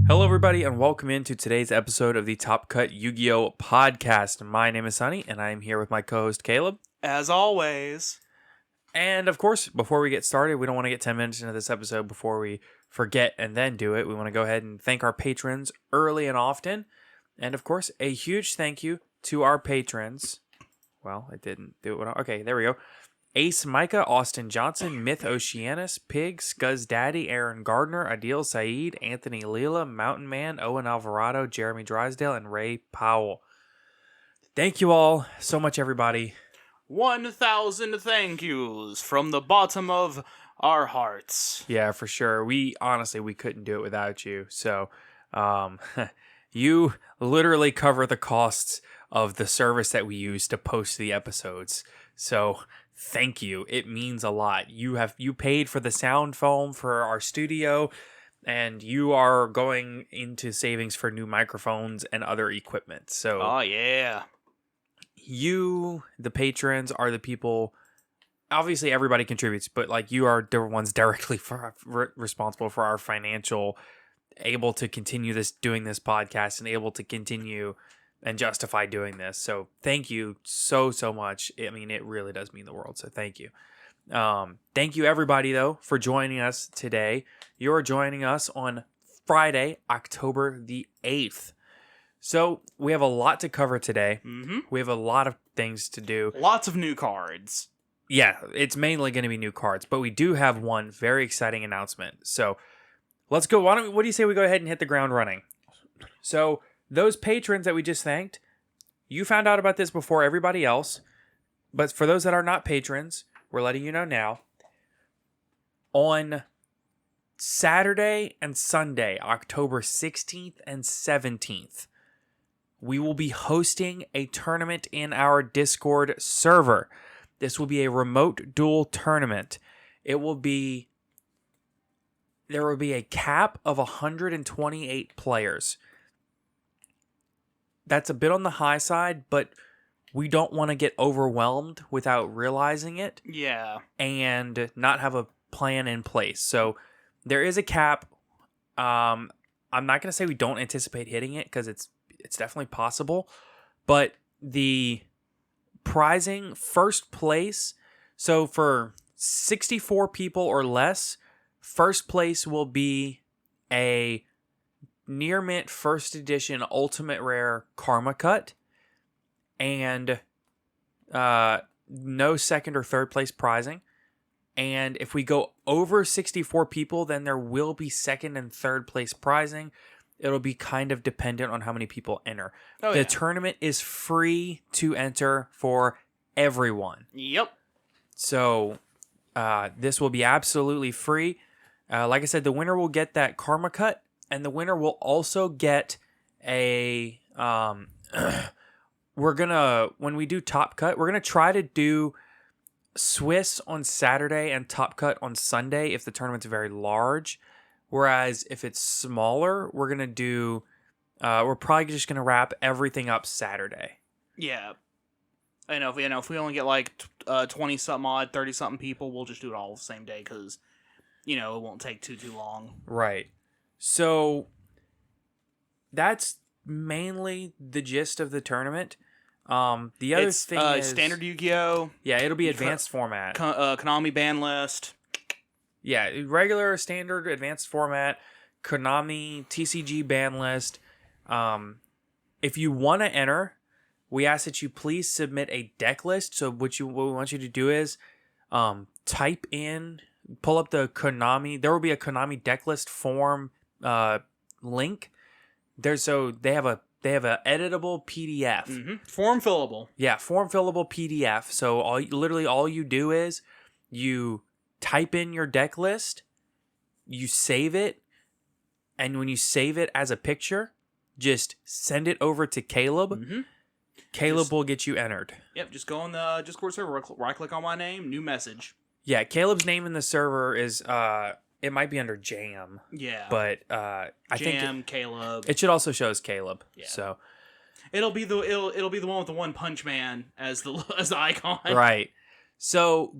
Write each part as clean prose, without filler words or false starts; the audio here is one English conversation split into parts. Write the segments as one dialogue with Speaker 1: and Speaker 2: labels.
Speaker 1: Hello, everybody, and welcome into today's episode of the Top Cut Yu-Gi-Oh! Podcast. My name is Sunny, and I am here with my co-host, Caleb.
Speaker 2: As always.
Speaker 1: And, of course, before we get started, we don't want to get 10 minutes into this episode before we forget and then do it. We want to go ahead and thank our patrons early and often. And, of course, a huge thank you to our patrons. Well, it didn't do it. Okay, there we go. Ace Micah, Austin Johnson, Myth Oceanus, Pig, Scuzz Daddy, Aaron Gardner, Adil Saeed, Anthony Leela, Mountain Man, Owen Alvarado, Jeremy Drysdale, and Ray Powell. Thank you all so much, everybody.
Speaker 2: 1,000 thank yous from the bottom of our hearts.
Speaker 1: Yeah, for sure. We couldn't do it without you. So, you literally cover the costs of the service that we use to post the episodes. So, thank you. It means a lot. You paid for the sound foam for our studio, and you are going into savings for new microphones and other equipment. So,
Speaker 2: oh yeah.
Speaker 1: You, the patrons, are the people. Obviously, everybody contributes, but like you are the ones directly responsible for our financial, able to continue doing this podcast and able to continue and justify doing this. So thank you so much. I mean, it really does mean the world. So thank you. Thank you, everybody, though, for joining us today. You're joining us on Friday, October the 8th. So we have a lot to cover today.
Speaker 2: Mm-hmm.
Speaker 1: We have a lot of things to do.
Speaker 2: Lots of new cards.
Speaker 1: Yeah, it's mainly going to be new cards, but we do have one very exciting announcement. So let's go. What do you say we go ahead and hit the ground running? So those patrons that we just thanked, you found out about this before everybody else. But for those that are not patrons, we're letting you know now. On Saturday and Sunday, October 16th and 17th, we will be hosting a tournament in our Discord server. This will be a remote duel tournament. There will be a cap of 128 players. That's a bit on the high side, but we don't want to get overwhelmed without realizing it.
Speaker 2: Yeah.
Speaker 1: And not have a plan in place. So there is a cap. I'm not going to say we don't anticipate hitting it because it's definitely possible. But the prizing first place, so for 64 people or less, first place will be a Near Mint First Edition Ultimate Rare Karma Cut, and no second or third place prizing. And if we go over 64 people, then there will be second and third place prizing. It'll be kind of dependent on how many people enter. The tournament is free to enter for everyone.
Speaker 2: Yep.
Speaker 1: So this will be absolutely free. Like I said, the winner will get that Karma Cut. And the winner will also get a, when we do Top Cut, we're going to try to do Swiss on Saturday and Top Cut on Sunday if the tournament's very large. Whereas if it's smaller, we're going to do, we're probably just going to wrap everything up Saturday.
Speaker 2: Yeah. I know if we only get like 20-something odd, 30-something people, we'll just do it all the same day because, it won't take too long.
Speaker 1: Right. So that's mainly the gist of the tournament. The other thing is
Speaker 2: standard Yu-Gi-Oh.
Speaker 1: Yeah, it'll be advanced format.
Speaker 2: Konami ban list.
Speaker 1: Yeah, regular standard advanced format. Konami TCG ban list. If you want to enter, we ask that you please submit a deck list. So what we want you to do is pull up the Konami. There will be a Konami deck list form link there, so they have a editable PDF.
Speaker 2: Mm-hmm. Form fillable.
Speaker 1: Yeah, form fillable PDF. So all you do is you type in your deck list, you save it, and when you save it as a picture, just send it over to Caleb.
Speaker 2: Mm-hmm.
Speaker 1: Caleb will get you entered.
Speaker 2: Yep, just go on the Discord server, right click on my name, new message.
Speaker 1: Yeah, Caleb's name in the server is it might be under Jam.
Speaker 2: Yeah.
Speaker 1: But I think
Speaker 2: Caleb.
Speaker 1: It should also show as Caleb.
Speaker 2: Yeah.
Speaker 1: So
Speaker 2: it'll be the one with the One Punch Man as the icon.
Speaker 1: Right. So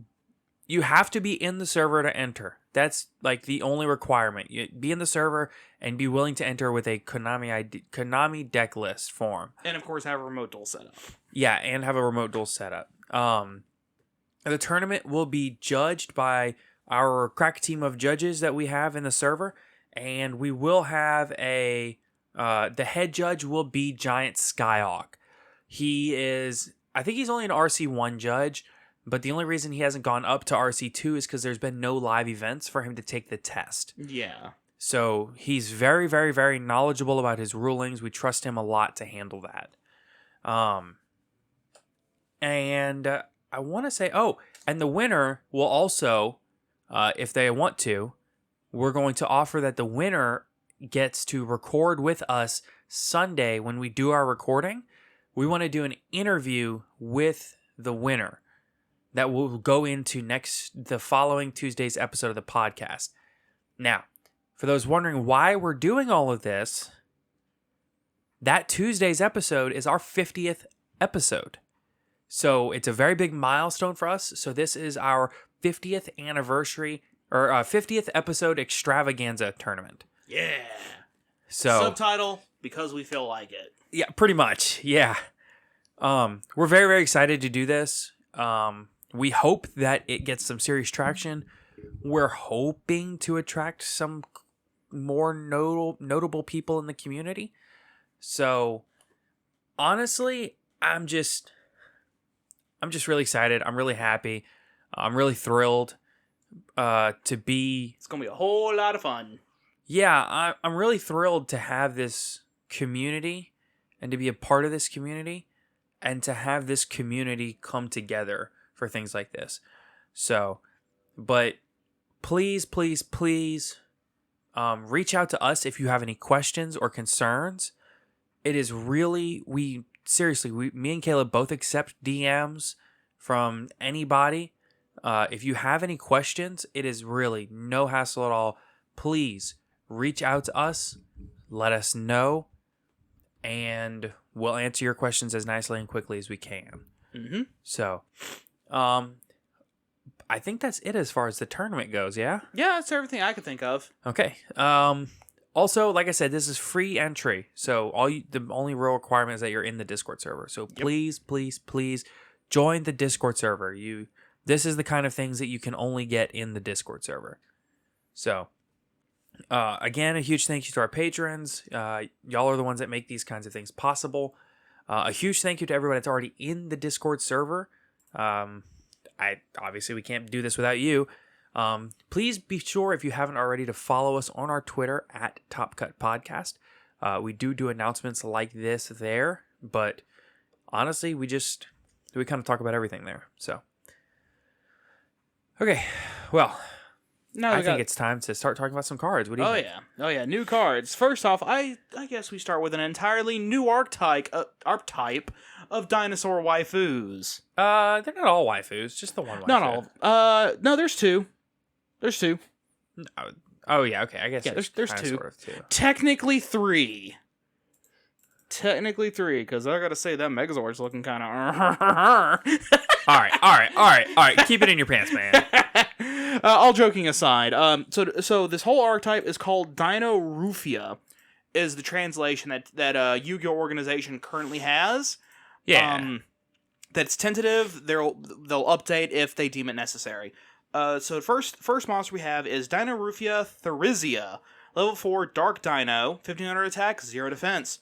Speaker 1: you have to be in the server to enter. That's like the only requirement. You be in the server and be willing to enter with a Konami deck list form.
Speaker 2: And of course, have a remote duel setup.
Speaker 1: Yeah, and have a remote duel setup. The tournament will be judged by our crack team of judges that we have in the server, and we will have the head judge will be Giant Skyhawk. I think he's only an RC1 judge, but the only reason he hasn't gone up to RC2 is because there's been no live events for him to take the test.
Speaker 2: Yeah.
Speaker 1: So he's very, very, very knowledgeable about his rulings. We trust him a lot to handle that. And I want to say, and the winner will also, if they want to, we're going to offer that the winner gets to record with us Sunday when we do our recording. We want to do an interview with the winner that will go into the following Tuesday's episode of the podcast. Now, for those wondering why we're doing all of this, that Tuesday's episode is our 50th episode. So it's a very big milestone for us. So this is our 50th anniversary or 50th episode extravaganza tournament.
Speaker 2: Yeah.
Speaker 1: So
Speaker 2: subtitle, because we feel like it.
Speaker 1: Yeah, pretty much. Yeah. We're very, very excited to do this. We hope that it gets some serious traction. We're hoping to attract some more notable people in the community. So honestly, I'm just really excited. I'm really happy. I'm really thrilled to be.
Speaker 2: It's gonna be a whole lot of fun.
Speaker 1: Yeah, I'm really thrilled to have this community and to be a part of this community and to have this community come together for things like this. So, but please, please, please reach out to us if you have any questions or concerns. It is really, me and Caleb both accept DMs from anybody. If you have any questions, it is really no hassle at all. Please reach out to us, let us know, and we'll answer your questions as nicely and quickly as we can.
Speaker 2: Mm-hmm.
Speaker 1: So, I think that's it as far as the tournament goes, yeah?
Speaker 2: Yeah, that's everything I could think of.
Speaker 1: Okay. Also, like I said, this is free entry. So the only real requirement is that you're in the Discord server. So please, please, please join the Discord server. This is the kind of things that you can only get in the Discord server. So, again, a huge thank you to our patrons. Y'all are the ones that make these kinds of things possible. A huge thank you to everybody that's already in the Discord server. Obviously we can't do this without you. Please be sure, if you haven't already, to follow us on our Twitter at Top Cut Podcast. We do announcements like this there, but honestly, we kind of talk about everything there. So, okay, well, I think it's time to start talking about some cards. What do you think?
Speaker 2: Oh yeah, new cards. First off, I guess we start with an entirely new archetype of dinosaur waifus.
Speaker 1: They're not all waifus, just the one waifu.
Speaker 2: Not all. No, there's two. There's two.
Speaker 1: Oh yeah, okay. I guess
Speaker 2: there's two.
Speaker 1: Sort of two.
Speaker 2: Technically three, because I gotta say that Megazord's looking kind of.
Speaker 1: All right. Keep it in your pants, man.
Speaker 2: All joking aside, so this whole archetype is called Dyna Roofia, is the translation that Yu-Gi-Oh organization currently has.
Speaker 1: Yeah.
Speaker 2: That's tentative. They'll update if they deem it necessary. So first monster we have is Dyna Roofia Therizia, level 4 Dark Dino, 1500 attack, 0 defense.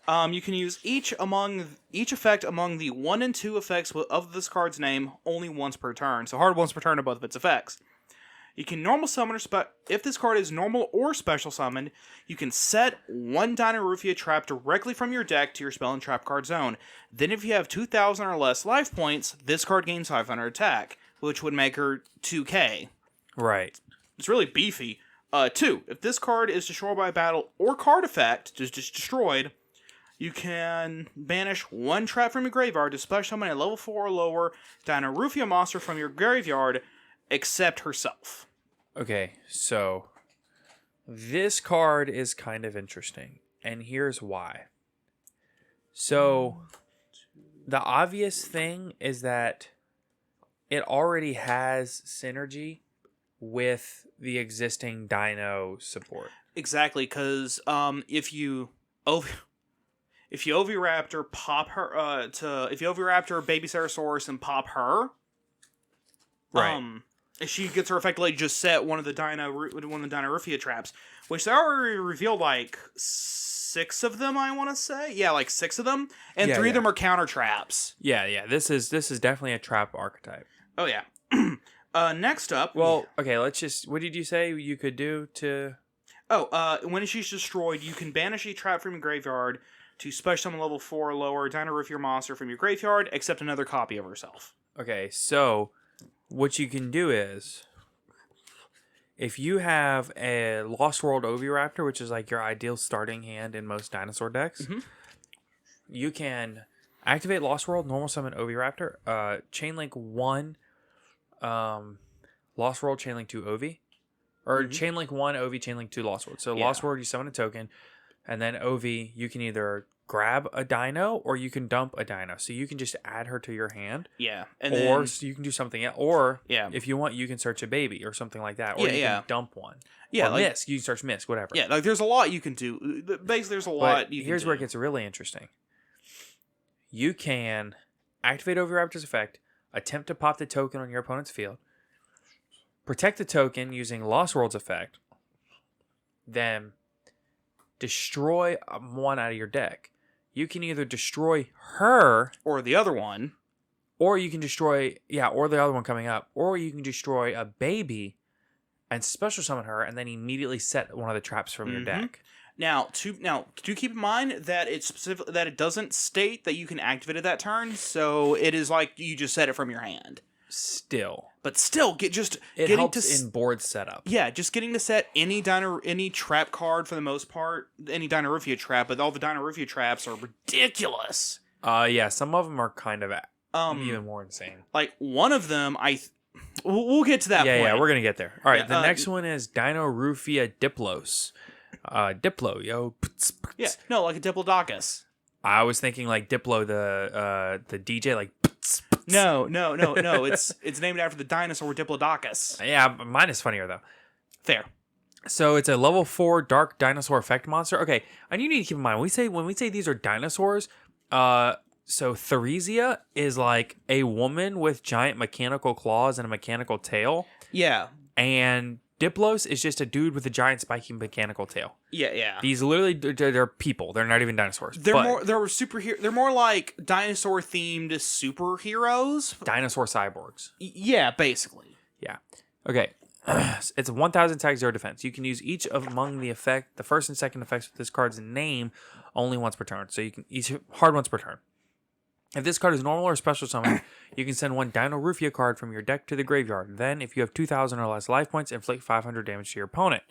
Speaker 2: You can use each effect among the 1 and 2 effects of this card's name only once per turn. So hard once per turn of both of its effects. You can normal summon if this card is normal or special summoned, you can set one Dyna Roofia trap directly from your deck to your spell and trap card zone. Then if you have 2,000 or less life points, this card gains 500 attack, which would make her 2k.
Speaker 1: Right.
Speaker 2: It's really beefy. 2. If this card is destroyed by battle or card effect, just destroyed, you can banish one trap from your graveyard to special summon a level 4 or lower Dyna Roofia monster from your graveyard, except herself.
Speaker 1: Okay, so this card is kind of interesting, and here's why. So, the obvious thing is that it already has synergy with the existing Dino support.
Speaker 2: Exactly, because if you Oviraptor pop her if you Oviraptor Baby Ceratosaurus and pop her,
Speaker 1: Right.
Speaker 2: she gets her effectively just set one of the Dyna Roofia traps, which they already revealed like 6 of them. I want to say, yeah, like 6 of them, and 3 of them are counter traps.
Speaker 1: Yeah. This is definitely a trap archetype.
Speaker 2: Oh yeah. Next up,
Speaker 1: Well, okay. Let's just. What did you say you could do to?
Speaker 2: when she's destroyed, you can banish a trap from your graveyard to special summon level 4 or lower Dyna Roofia monster from your graveyard, except another copy of herself.
Speaker 1: Okay, so what you can do is, if you have a Lost World Oviraptor, which is like your ideal starting hand in most dinosaur decks, you can activate Lost World, normal summon Oviraptor, chainlink 1, Lost World, chainlink 2 Ovi, or chainlink 1 Ovi, chainlink 2 Lost World. So Lost World, you summon a token, and then Ovi, you can either grab a dino or you can dump a dino. So you can just add her to your hand.
Speaker 2: Yeah.
Speaker 1: Or so you can do something else. Or
Speaker 2: Yeah.
Speaker 1: if you want, you can search a baby or something like that. Or you can dump one.
Speaker 2: Yeah.
Speaker 1: Or
Speaker 2: like,
Speaker 1: Misk. You can search Misk, whatever.
Speaker 2: Yeah, like there's a lot you can do. Basically, there's a lot you can do.
Speaker 1: Here's where it gets really interesting. You can activate Oviraptor's effect, attempt to pop the token on your opponent's field, protect the token using Lost World's effect, then destroy one out of your deck. You can either destroy her,
Speaker 2: or the other one,
Speaker 1: or you can destroy, or the other one coming up, or you can destroy a baby and special summon her, and then immediately set one of the traps from your deck.
Speaker 2: Now, do keep in mind that it doesn't state that you can activate it that turn, so it is like you just set it from your hand.
Speaker 1: But
Speaker 2: still,
Speaker 1: it helps in board setup.
Speaker 2: Yeah, just getting to set any trap card for the most part, any Dyna Roofia trap, but all the Dyna Roofia traps are ridiculous.
Speaker 1: Some of them are kind of even more insane.
Speaker 2: Like one of them, we'll get to that point.
Speaker 1: Yeah, we're gonna get there. All right, the next one is Dyna Roofia Diplos. Diplo, yo.
Speaker 2: Yeah, no, like a Diplodocus.
Speaker 1: I was thinking like Diplo, the DJ, like.
Speaker 2: No. It's named after the dinosaur Diplodocus.
Speaker 1: Yeah, mine is funnier though.
Speaker 2: Fair.
Speaker 1: So it's a level 4 dark dinosaur effect monster. Okay, and you need to keep in mind when we say these are dinosaurs, so Theresia is like a woman with giant mechanical claws and a mechanical tail.
Speaker 2: Yeah.
Speaker 1: And Diplos is just a dude with a giant spiky mechanical tail.
Speaker 2: Yeah.
Speaker 1: These literally they're people. They're not even dinosaurs.
Speaker 2: They're more like dinosaur themed superheroes.
Speaker 1: Dinosaur cyborgs.
Speaker 2: Yeah, basically.
Speaker 1: Yeah. Okay. It's a 1,000 attack, 0 defense. You can use each among the first and second effects with this card's name only once per turn. So you can each hard once per turn. If this card is normal or special summon, you can send one Dyna Roofia card from your deck to the graveyard. Then, if you have 2,000 or less life points, inflict 500 damage to your opponent.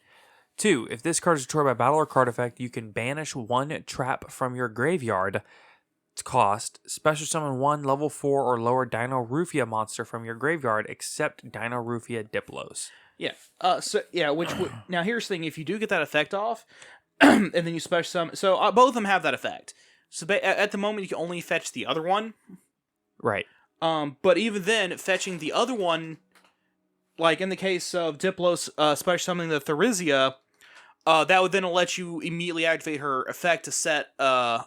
Speaker 1: 2. If this card is destroyed by battle or card effect, you can banish one trap from your graveyard. Its cost, special summon one level 4 or lower Dyna Roofia monster from your graveyard, except Dyna Roofia Diplos.
Speaker 2: Yeah. Now here's the thing: if you do get that effect off, and then you special summon, so both of them have that effect. So at the moment, you can only fetch the other one.
Speaker 1: Right.
Speaker 2: But even then, fetching the other one, like in the case of Diplos special summoning the Therizia, that would then let you immediately activate her effect to set a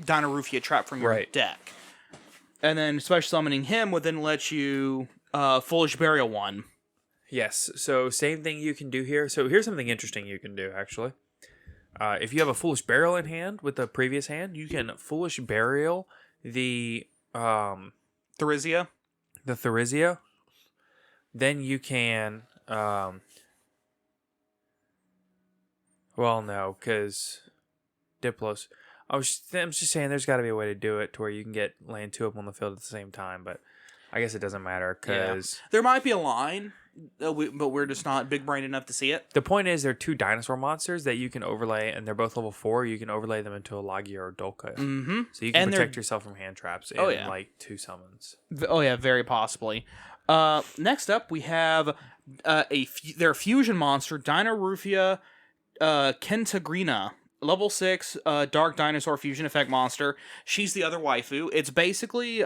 Speaker 2: Dyna Roofia trap from your deck. And then special summoning him would then let you Foolish Burial one.
Speaker 1: Yes, so same thing you can do here. So here's something interesting you can do, actually. If you have a Foolish Burial in hand with the previous hand, you can Foolish Burial the
Speaker 2: Therizia.
Speaker 1: The Therizia. Then you can... well, no, because Diplos... I'm just saying there's got to be a way to do it to where you can get land 2 up on the field at the same time, but I guess it doesn't matter, because...
Speaker 2: Yeah. There might be a line... but we're just not big brain enough to see it.
Speaker 1: The point is, they're 2 dinosaur monsters that you can overlay, and they're both level 4. You can overlay them into a Logia or Dolka.
Speaker 2: Mm-hmm.
Speaker 1: So you can protect yourself from hand traps in like 2 summons.
Speaker 2: Oh yeah, very possibly. Next up, we have their fusion monster, Dyna Roofia Kentagrina. Level 6 dark dinosaur fusion effect monster. She's the other waifu. It's basically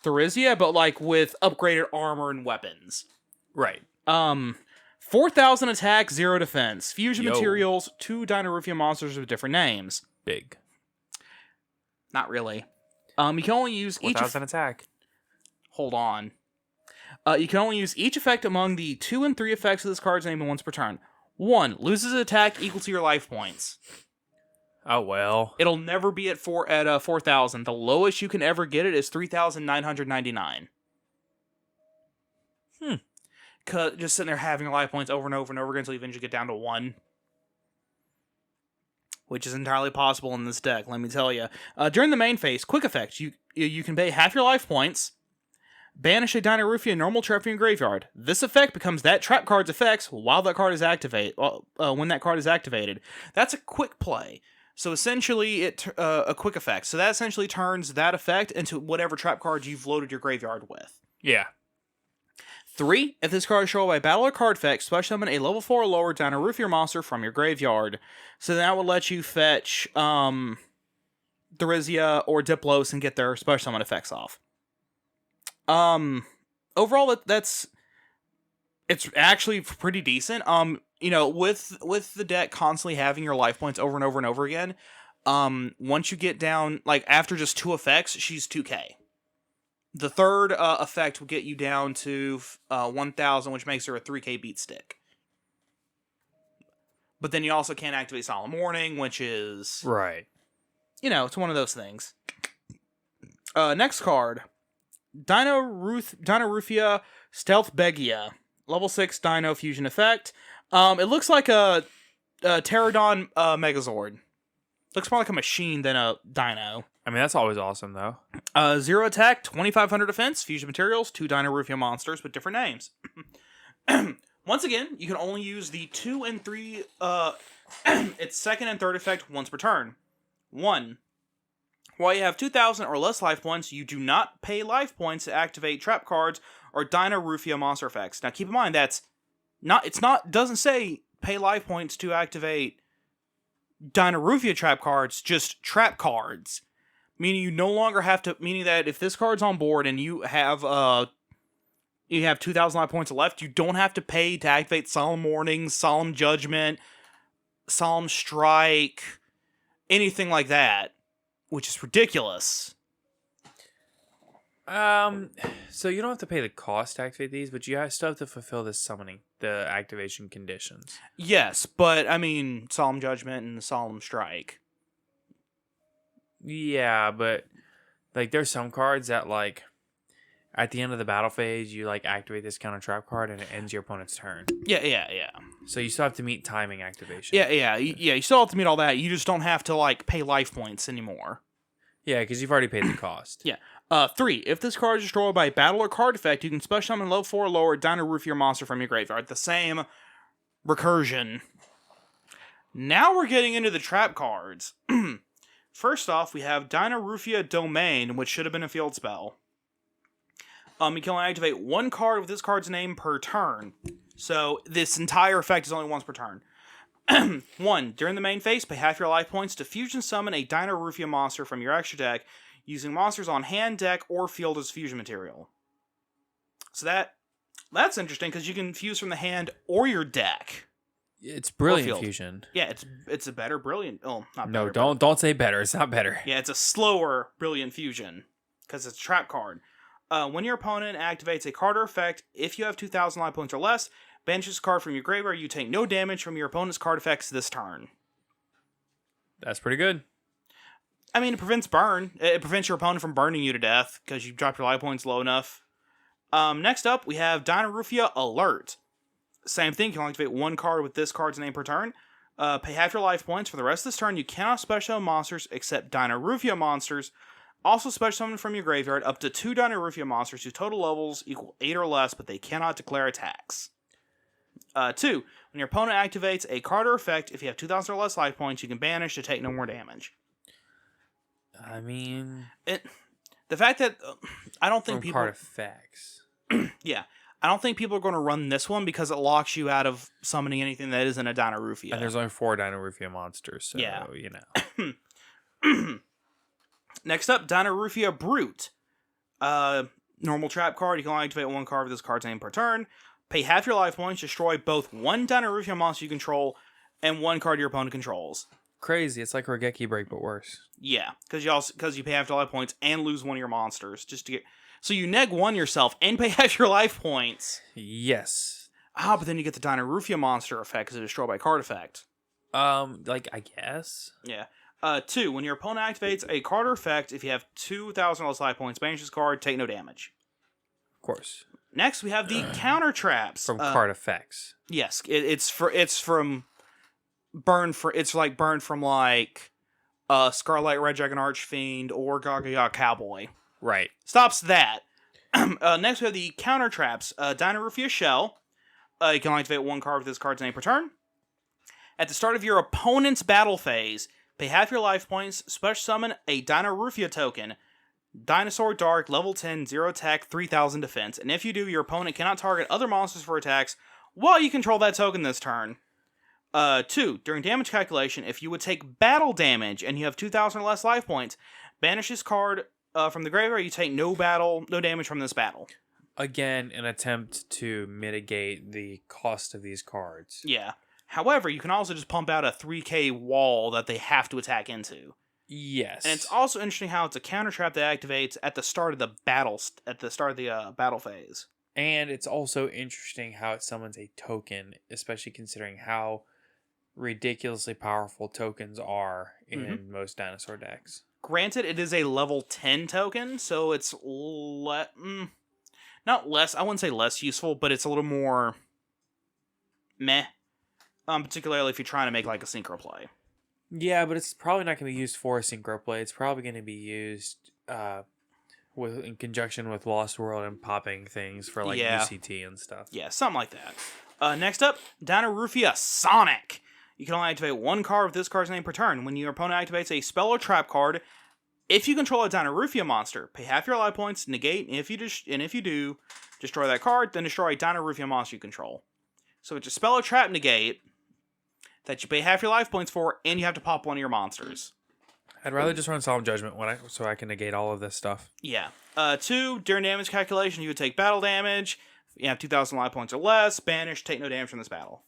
Speaker 2: Therisia, but like with upgraded armor and weapons.
Speaker 1: Right.
Speaker 2: 4,000 attack, 0 defense. Fusion
Speaker 1: Yo.
Speaker 2: materials, 2 Dyna Roofia monsters with different names.
Speaker 1: Big.
Speaker 2: Not really. You can only use each...
Speaker 1: 4,000 attack.
Speaker 2: Hold on. You can only use each effect among the 2 and 3 effects of this card's name once per turn. 1. Loses an attack equal to your life points.
Speaker 1: Oh, well.
Speaker 2: It'll never be at 4,000. The lowest you can ever get it is 3,999. Just sitting there having your life points over and over and over again until you eventually get down to 1. Which is entirely possible in this deck, let me tell you. During the main phase, quick effects. You can pay half your life points, banish a Dyna Roofia normal trap from your graveyard. This effect becomes that trap card's effects while that card is activated. When that card is activated. That's a quick play. So essentially, a quick effect. So that essentially turns that effect into whatever trap card you've loaded your graveyard with.
Speaker 1: Yeah.
Speaker 2: 3. If this card is shown by battle or card effect, special summon a level 4 or lower Dyna Roofia monster from your graveyard. So that will let you fetch Therisia or Diplos and get their special summon effects off. Overall, it's actually pretty decent. With the deck constantly having your life points over and over and over again, once you get down, like after just 2 effects, she's 2k. The third effect will get you down to 1,000, which makes her a 3k beat stick. But then you also can't activate Solemn Warning, which is...
Speaker 1: Right.
Speaker 2: It's one of those things. Next card. Dyna Roofia Stealth Begia. Level 6 Dino Fusion effect. It looks like a Pterodon Megazord. Looks more like a machine than a dino.
Speaker 1: I mean, that's always awesome, though.
Speaker 2: 0 attack, 2,500 defense, fusion materials, 2 Dyna Roofia monsters with different names. Once again, you can only use the 2 and 3, its second and third effect once per turn. 1. While you have 2,000 or less life points, you do not pay life points to activate trap cards or Dyna Roofia monster effects. Now keep in mind, doesn't say pay life points to activate Dyna Roofia trap cards, just trap cards. Meaning you no longer have to, meaning that if this card's on board and you have 2,000 life points left, you don't have to pay to activate Solemn Warning, Solemn Judgment, Solemn Strike, anything like that, which is ridiculous.
Speaker 1: So you don't have to pay the cost to activate these, but you still have to fulfill the activation conditions.
Speaker 2: Yes, but I mean, Solemn Judgment and Solemn Strike.
Speaker 1: Yeah, but like there's some cards that like at the end of the battle phase you like activate this counter trap card and it ends your opponent's turn.
Speaker 2: Yeah.
Speaker 1: So you still have to meet timing activation.
Speaker 2: Yeah. You still have to meet all that. You just don't have to like pay life points anymore.
Speaker 1: Yeah, because you've already paid the cost.
Speaker 2: Yeah. 3. If this card is destroyed by battle or card effect, you can special summon level 4 or lower Dyna Roofia monster from your graveyard. The same recursion. Now we're getting into the trap cards. First off, we have Dyna Roofia Domain, which should have been a field spell. You can only activate 1 card with this card's name per turn. So this entire effect is only once per turn. 1. During the main phase, pay half your life points to fusion summon a Dyna Roofia monster from your extra deck, using monsters on hand, deck, or field as fusion material. So that's interesting, because you can fuse from the hand or your deck.
Speaker 1: It's brilliant fusion.
Speaker 2: Yeah, it's a better brilliant. Oh, not
Speaker 1: no,
Speaker 2: better.
Speaker 1: don't say better. It's not better.
Speaker 2: Yeah, it's a slower brilliant fusion because it's a trap card. When your opponent activates a card or effect, if you have 2,000 life points or less, banish this card from your graveyard. You take no damage from your opponent's card effects this turn.
Speaker 1: That's pretty good.
Speaker 2: I mean, it prevents burn. It prevents your opponent from burning you to death because you dropped your life points low enough. Next up, we have Dyna Roofia Alert. Same thing, you can only activate 1 card with this card's name per turn. Pay half your life points. For the rest of this turn, you cannot special summon monsters except Dyna Roofia monsters. Also special summon from your graveyard up to 2 Dyna Roofia monsters whose total levels equal 8 or less, but they cannot declare attacks. 2. When your opponent activates a card or effect, if you have 2,000 or less life points, you can banish to take no more damage.
Speaker 1: I mean...
Speaker 2: The fact that... I don't think people...
Speaker 1: Card effects.
Speaker 2: Yeah. I don't think people are going to run this one because it locks you out of summoning anything that isn't a Dyna Roofia.
Speaker 1: And there's only 4 Dyna Roofia monsters, so,
Speaker 2: yeah.
Speaker 1: You know.
Speaker 2: Next up, Dyna Roofia Brute. Normal trap card. You can only activate one card with this card's name per turn. Pay half your life points. Destroy both one Dyna Roofia monster you control and one card your opponent controls.
Speaker 1: Crazy. It's like Regeki Break, but worse.
Speaker 2: Yeah, because you pay half your life points and lose one of your monsters just to get. So you neg one yourself and pay half your life points.
Speaker 1: Yes.
Speaker 2: But then you get the Dyna Roofia monster effect because it's destroyed by card effect.
Speaker 1: Like, I guess.
Speaker 2: Yeah. 2. When your opponent activates a card or effect, if you have 2,000 less life points, banish this card, take no damage.
Speaker 1: Of course.
Speaker 2: Next, we have the counter traps
Speaker 1: From card effects.
Speaker 2: Yes, it's from burn for it's like burn from like Scarlet Red Dragon Archfiend or Gaga Cowboy.
Speaker 1: Right.
Speaker 2: Stops that. Next, we have the counter traps. Dyna Roofia Shell. You can only activate one card with this card's name per turn. At the start of your opponent's battle phase, pay half your life points, special summon a Dyna Roofia token, Dinosaur Dark, level 10, 0 attack, 3000 defense, and if you do, your opponent cannot target other monsters for attacks while you control that token this turn. 2. During damage calculation, if you would take battle damage and you have 2,000 or less life points, banish this card from the graveyard. You take no damage from this battle.
Speaker 1: Again, an attempt to mitigate the cost of these cards.
Speaker 2: Yeah. However, you can also just pump out a 3k wall that they have to attack into.
Speaker 1: Yes.
Speaker 2: And it's also interesting how it's a counter trap that activates at the start of the battle, battle phase.
Speaker 1: And it's also interesting how it summons a token, especially considering how ridiculously powerful tokens are in most dinosaur decks.
Speaker 2: Granted, it is a level 10 token, so it's not less, I wouldn't say less useful, but it's a little more meh. Particularly if you're trying to make like a synchro play.
Speaker 1: Yeah, but it's probably not going to be used for a synchro play. It's probably going to be used in conjunction with Lost World and popping things for like UCT and stuff.
Speaker 2: Yeah, something like that. Next up, Dyna Roofia Sonic. You can only activate one card with this card's name per turn. When your opponent activates a spell or trap card, if you control a Dyna Roofia monster, pay half your life points, negate, and if you do, destroy that card, then destroy a Dyna Roofia monster you control. So it's a spell or trap negate that you pay half your life points for, and you have to pop one of your monsters.
Speaker 1: I'd rather just run Solemn Judgment so I can negate all of this stuff.
Speaker 2: Yeah. 2, during damage calculation, you would take battle damage. You have 2,000 life points or less. Banish, take no damage from this battle.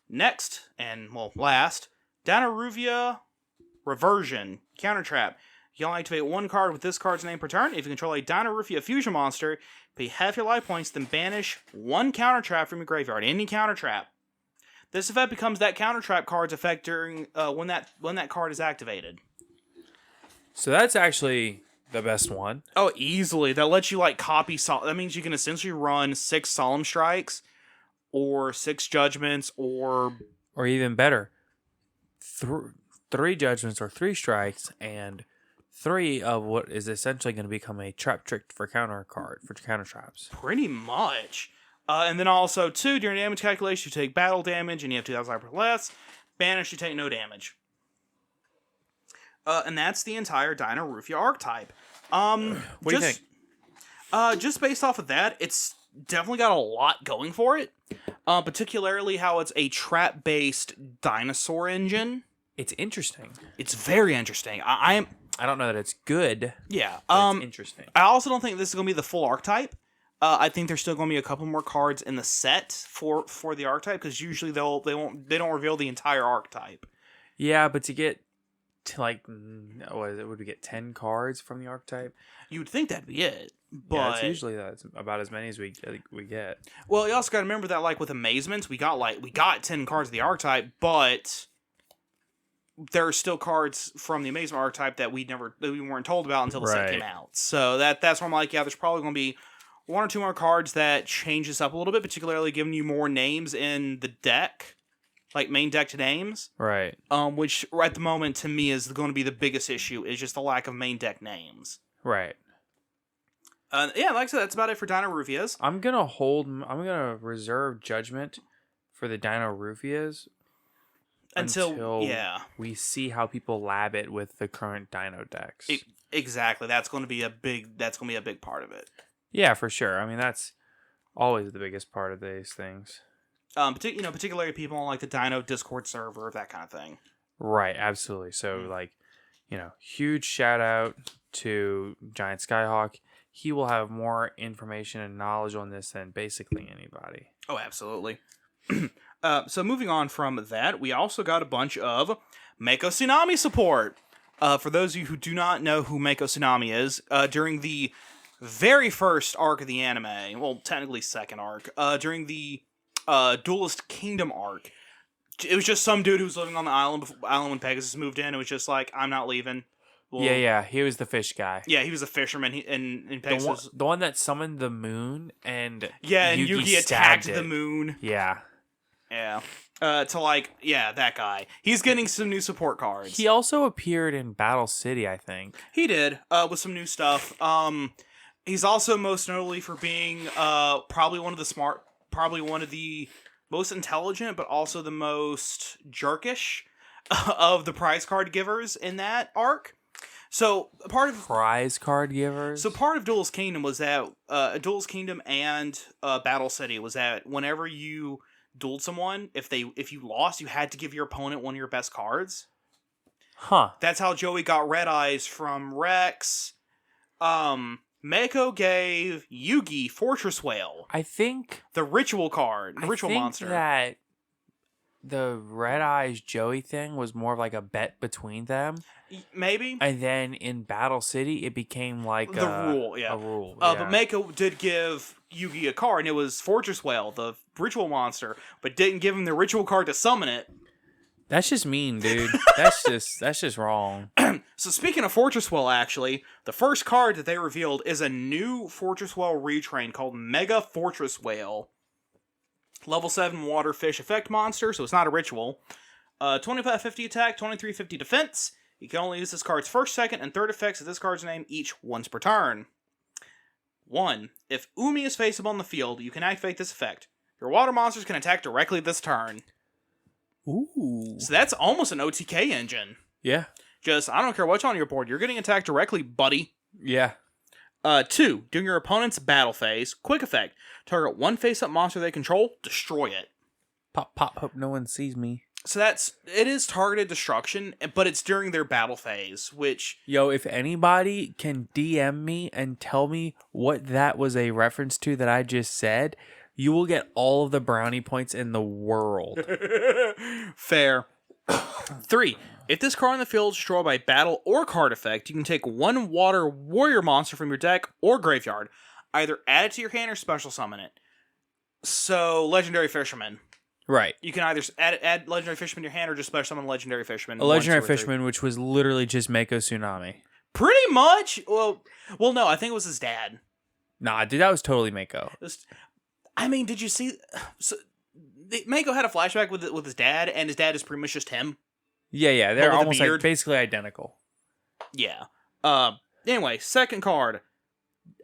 Speaker 2: Next, and last, Dyna Roofia Reversion. Counter trap. You only activate one card with this card's name per turn. If you control a Dyna Roofia fusion monster, pay half your life points, then banish one counter trap from your graveyard. Any counter trap. This effect becomes that counter trap card's effect during when that card is activated.
Speaker 1: So that's actually the best one.
Speaker 2: Oh, easily. That lets you like copy. That means you can essentially run 6 Solemn Strikes, or 6 Judgments, or
Speaker 1: even better, 3 Judgments or 3 Strikes, and 3 of what is essentially going to become a trap trick for counter traps.
Speaker 2: Pretty much. And then also 2, during damage calculation, you take battle damage, and you have 2,000 life or less. Banish, you take no damage. And that's the entire Dyna Roofia archetype.
Speaker 1: What do you think?
Speaker 2: Just based off of that, it's definitely got a lot going for it. Particularly how it's a trap-based dinosaur engine.
Speaker 1: It's interesting.
Speaker 2: It's very interesting. I
Speaker 1: don't know that it's good.
Speaker 2: Yeah.
Speaker 1: It's interesting.
Speaker 2: I also don't think this is going to be the full archetype. I think there's still going to be a couple more cards in the set for the archetype, because usually they don't reveal the entire archetype.
Speaker 1: Yeah, but to get to like what is it? Would we get 10 cards from the archetype?
Speaker 2: You would think that'd be it, but
Speaker 1: yeah, it's usually that's about as many as we get.
Speaker 2: Well, you also got to remember that like with Amazements, we got 10 cards of the archetype, but there are still cards from the Amazement archetype that we weren't told about until the set came out. So that's why I'm like, yeah, there's probably going to be 1 or 2 more cards that change this up a little bit, particularly giving you more names in the deck, like main deck to names.
Speaker 1: Right.
Speaker 2: Which at the moment to me is going to be the biggest issue, is just the lack of main deck names.
Speaker 1: Right.
Speaker 2: Yeah, like I said, that's about it for Dyna Roofias.
Speaker 1: I'm gonna reserve judgment for the Dyna Roofias until we see how people lab it with the current Dino decks.
Speaker 2: Exactly. That's going to be a big part of it.
Speaker 1: Yeah, for sure. I mean, that's always the biggest part of these things.
Speaker 2: Particularly people on like the Dino Discord server, that kind of thing.
Speaker 1: Right, absolutely. So, huge shout out to Giant Skyhawk. he will have more information and knowledge on this than basically anybody.
Speaker 2: Oh, absolutely. So moving on from that, we also got a bunch of Mako Tsunami support. For those of you who do not know who Mako Tsunami is, during the very first arc of the anime, well, technically second arc, during the Duelist Kingdom arc, it was just some dude who was living on the island when Pegasus moved in. It was just like, I'm not leaving. Well,
Speaker 1: yeah, he was the fish guy.
Speaker 2: Yeah, he was a fisherman. In Pegasus,
Speaker 1: the one that summoned the moon, and
Speaker 2: and Yugi attacked the moon.
Speaker 1: Yeah.
Speaker 2: Yeah. That guy. He's getting some new support cards.
Speaker 1: He also appeared in Battle City, I think.
Speaker 2: He did, with some new stuff. He's also most notably for being probably one of the most intelligent, but also the most jerkish of the prize card givers in that arc. So part of
Speaker 1: prize card givers.
Speaker 2: So part of Duelist Kingdom was that Duelist Kingdom and Battle City was that whenever you dueled someone, if you lost, you had to give your opponent one of your best cards.
Speaker 1: Huh.
Speaker 2: That's how Joey got Red Eyes from Rex. Mako gave Yugi Fortress Whale.
Speaker 1: I think
Speaker 2: the ritual card, the ritual monster.
Speaker 1: That the Red Eyes Joey thing was more of like a bet between them.
Speaker 2: Maybe.
Speaker 1: And then in Battle City, it became like
Speaker 2: the rule, yeah.
Speaker 1: A rule.
Speaker 2: But Mako did give Yugi a card, and it was Fortress Whale, the ritual monster, but didn't give him the ritual card to summon it.
Speaker 1: That's just mean, dude. that's just wrong.
Speaker 2: So speaking of Fortress Whale, actually, the first card that they revealed is a new Fortress Whale retrain called Mega Fortress Whale. Level 7 water fish effect monster, so it's not a ritual. 2550 attack, 2350 defense. You can only use this card's first, second, and third effects of this card's name each once per turn. 1. If Umi is faceable on the field, you can activate this effect. Your water monsters can attack directly this turn.
Speaker 1: Ooh.
Speaker 2: So that's almost an OTK engine.
Speaker 1: Yeah.
Speaker 2: Just, I don't care what's on your board, you're getting attacked directly, buddy.
Speaker 1: Yeah.
Speaker 2: 2. During your opponent's battle phase, quick effect. Target one face-up monster they control, destroy it.
Speaker 1: Pop, pop, hope no one sees me.
Speaker 2: So it is targeted destruction, but it's during their battle phase, which...
Speaker 1: Yo, if anybody can DM me and tell me what that was a reference to that I just said, you will get all of the brownie points in the world.
Speaker 2: Fair. 3. If this card on the field is destroyed by battle or card effect, you can take one water warrior monster from your deck or graveyard. Either add it to your hand or special summon it. So, Legendary Fisherman.
Speaker 1: Right.
Speaker 2: You can either add Legendary Fisherman in your hand or just special summon Legendary Fisherman.
Speaker 1: A Legendary Fisherman, which was literally just Mako Tsunami.
Speaker 2: Pretty much. Well, no, I think it was his dad.
Speaker 1: Nah, dude, that was totally Mako.
Speaker 2: Did you see... So, Mako had a flashback with his dad, and his dad is pretty much just him.
Speaker 1: Yeah, they're almost like basically identical.
Speaker 2: Yeah. Anyway, second card.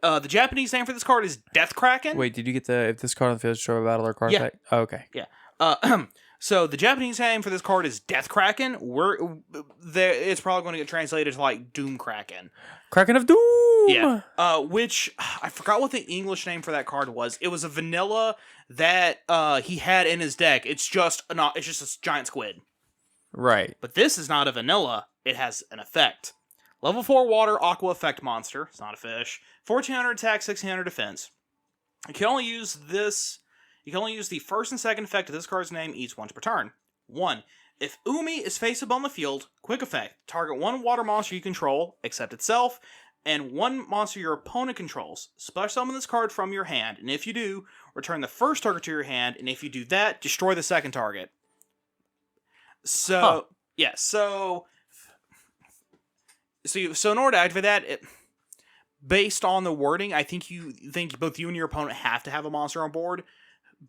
Speaker 2: The Japanese name for this card is Death Kraken.
Speaker 1: Wait, did you get if this card on the field is destroyed by battle or card effect? Oh, okay.
Speaker 2: Yeah. So the Japanese name for this card is Death Kraken. It's probably going to get translated to like Doom Kraken.
Speaker 1: Kraken of Doom.
Speaker 2: Yeah. Which I forgot what the English name for that card was. It was a vanilla that he had in his deck. It's just a giant squid.
Speaker 1: Right.
Speaker 2: But this is not a vanilla. It has an effect. Level 4 water aqua effect monster. It's not a fish. 1400 attack, 1600 defense. You can only use the first and second effect of this card's name each once per turn. 1. If Umi is faceable on the field, quick effect. Target one water monster you control, except itself, and one monster your opponent controls. Special summon this card from your hand, and if you do, return the first target to your hand, and if you do that, destroy the second target. So, yeah, so in order to activate that, based on the wording, I think both you and your opponent have to have a monster on board.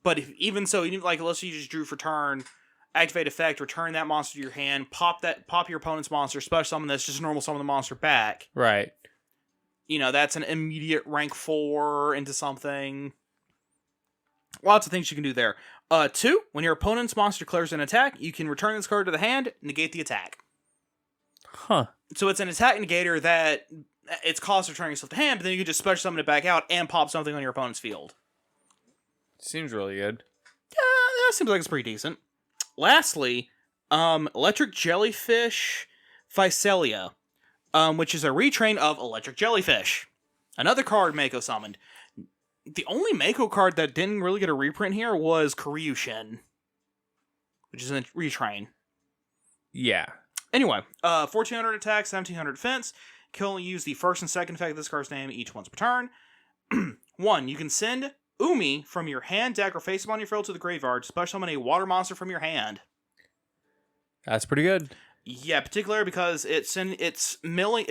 Speaker 2: But even like let's say you just drew for turn, activate effect, return that monster to your hand, pop your opponent's monster, special summon this, just normal summon the monster back.
Speaker 1: Right.
Speaker 2: That's an immediate rank 4 into something. Lots of things you can do there. 2, when your opponent's monster declares an attack, you can return this card to the hand, negate the attack.
Speaker 1: Huh.
Speaker 2: So it's an attack negator that it's cost returning yourself to hand, but then you can just special summon it back out and pop something on your opponent's field.
Speaker 1: Seems really good.
Speaker 2: Yeah, that seems like it's pretty decent. Lastly, Electric Jellyfish Physalia, which is a retrain of Electric Jellyfish. Another card Mako summoned. The only Mako card that didn't really get a reprint here was Karyushin, which is a retrain.
Speaker 1: Yeah.
Speaker 2: Anyway, 1400 attack, 1700 defense. Can only use the first and second effect of this card's name each once per turn. 1. You can send Umi from your hand, deck, or face up on your field to the graveyard. Special summon a water monster from your hand.
Speaker 1: That's pretty good.
Speaker 2: Yeah, particularly because it's milling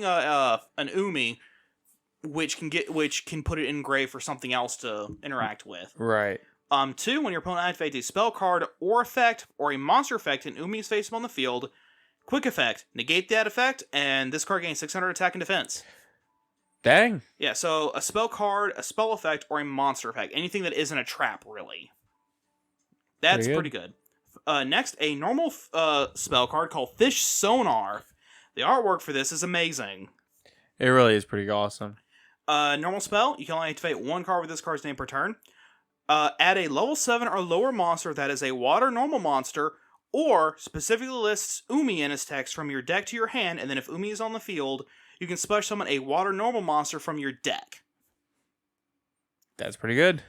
Speaker 2: an Umi, which can put it in grave for something else to interact with.
Speaker 1: Right.
Speaker 2: 2. When your opponent activates a spell card or effect or a monster effect and Umi is face up on the field, quick effect, negate that effect, and this card gains 600 attack and defense.
Speaker 1: Dang.
Speaker 2: Yeah, so a spell card, a spell effect, or a monster effect. Anything that isn't a trap, really. That's pretty good. Next, a normal spell card called Fish Sonar. The artwork for this is amazing.
Speaker 1: It really is pretty awesome.
Speaker 2: Normal spell, you can only activate one card with this card's name per turn. Add a level 7 or lower monster that is a water normal monster, or specifically lists Umi in its text from your deck to your hand, and then if Umi is on the field, you can special summon a water normal monster from your deck.
Speaker 1: That's pretty good.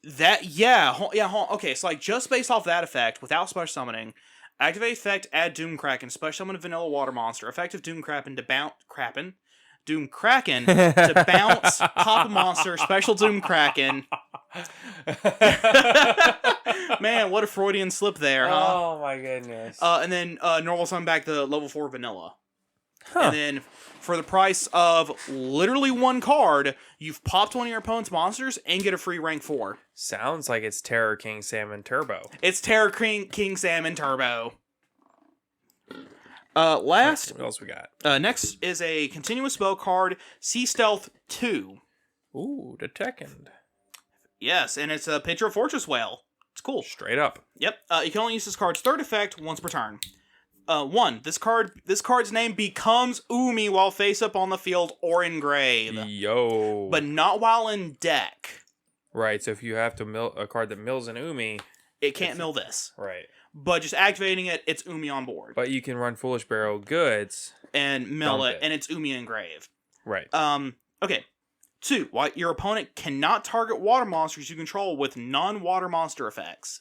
Speaker 2: Okay, so like just based off that effect, without special summoning, activate effect, add Doom Kraken, special summon a vanilla water monster, effective Doom Kraken to bounce Doom Kraken to bounce, pop a monster, special Doom Kraken. Man, what a Freudian slip there, huh?
Speaker 1: Oh my goodness.
Speaker 2: And then normal summon back the level 4 vanilla.
Speaker 1: Huh.
Speaker 2: And then for the price of literally one card, you've popped one of your opponent's monsters and get a free rank 4.
Speaker 1: Sounds like it's Terror King Salmon Turbo.
Speaker 2: It's Terror King Salmon Turbo. Last,
Speaker 1: what else we got?
Speaker 2: Next is a continuous spell card, Sea Stealth 2.
Speaker 1: Ooh, the Tekkend.
Speaker 2: Yes, and it's a picture of Fortress Whale. It's cool.
Speaker 1: Straight up.
Speaker 2: Yep. You can only use this card's third effect once per turn. 1. This card's name becomes Umi while face up on the field or in grave.
Speaker 1: Yo.
Speaker 2: But not while in deck.
Speaker 1: Right, so if you have to mill a card that mills an Umi,
Speaker 2: it can't mill this.
Speaker 1: Right.
Speaker 2: But just activating it, it's Umi on board.
Speaker 1: But you can run Foolish Barrel Goods
Speaker 2: and mill it, and it's Umi in grave.
Speaker 1: Right.
Speaker 2: Okay. 2. Your opponent cannot target water monsters you control with non-water monster effects.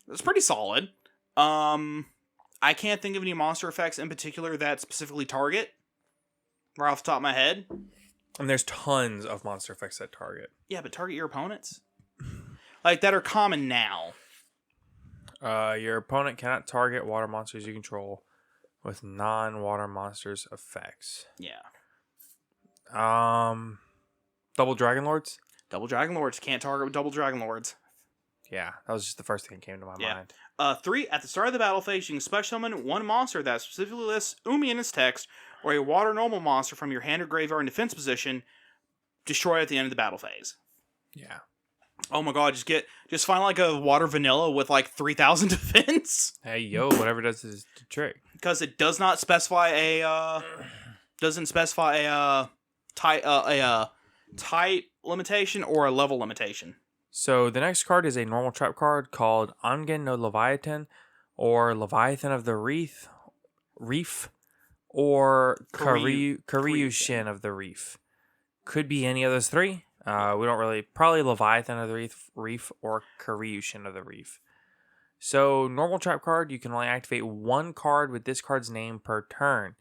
Speaker 2: That's pretty solid. I can't think of any monster effects in particular that specifically target. Right off the top of my head.
Speaker 1: And there's tons of monster effects that target.
Speaker 2: Yeah, but target your opponents? Like, that are common now.
Speaker 1: Your opponent cannot target water monsters you control with non-water monsters effects.
Speaker 2: Yeah.
Speaker 1: Double Dragon Lords?
Speaker 2: Double Dragon Lords. Can't target with Double Dragon Lords.
Speaker 1: Yeah, that was just the first thing that came to my mind.
Speaker 2: 3. At the start of the battle phase, you can special summon one monster that specifically lists Umi in its text, or a water normal monster from your hand or graveyard in defense position, destroy at the end of the battle phase.
Speaker 1: Yeah.
Speaker 2: Oh my god, just find like a water vanilla with like 3,000 defense.
Speaker 1: Hey yo, whatever does is the trick.
Speaker 2: Because it does not specify type limitation or a level limitation.
Speaker 1: So the next card is a normal trap card called Angen no Leviathan, or Leviathan of the Reef, or Karyushin of the Reef. Could be any of those three. We don't really... Probably Leviathan of the Reef or Karyushin of the Reef. So, normal trap card, you can only activate one card with this card's name per turn.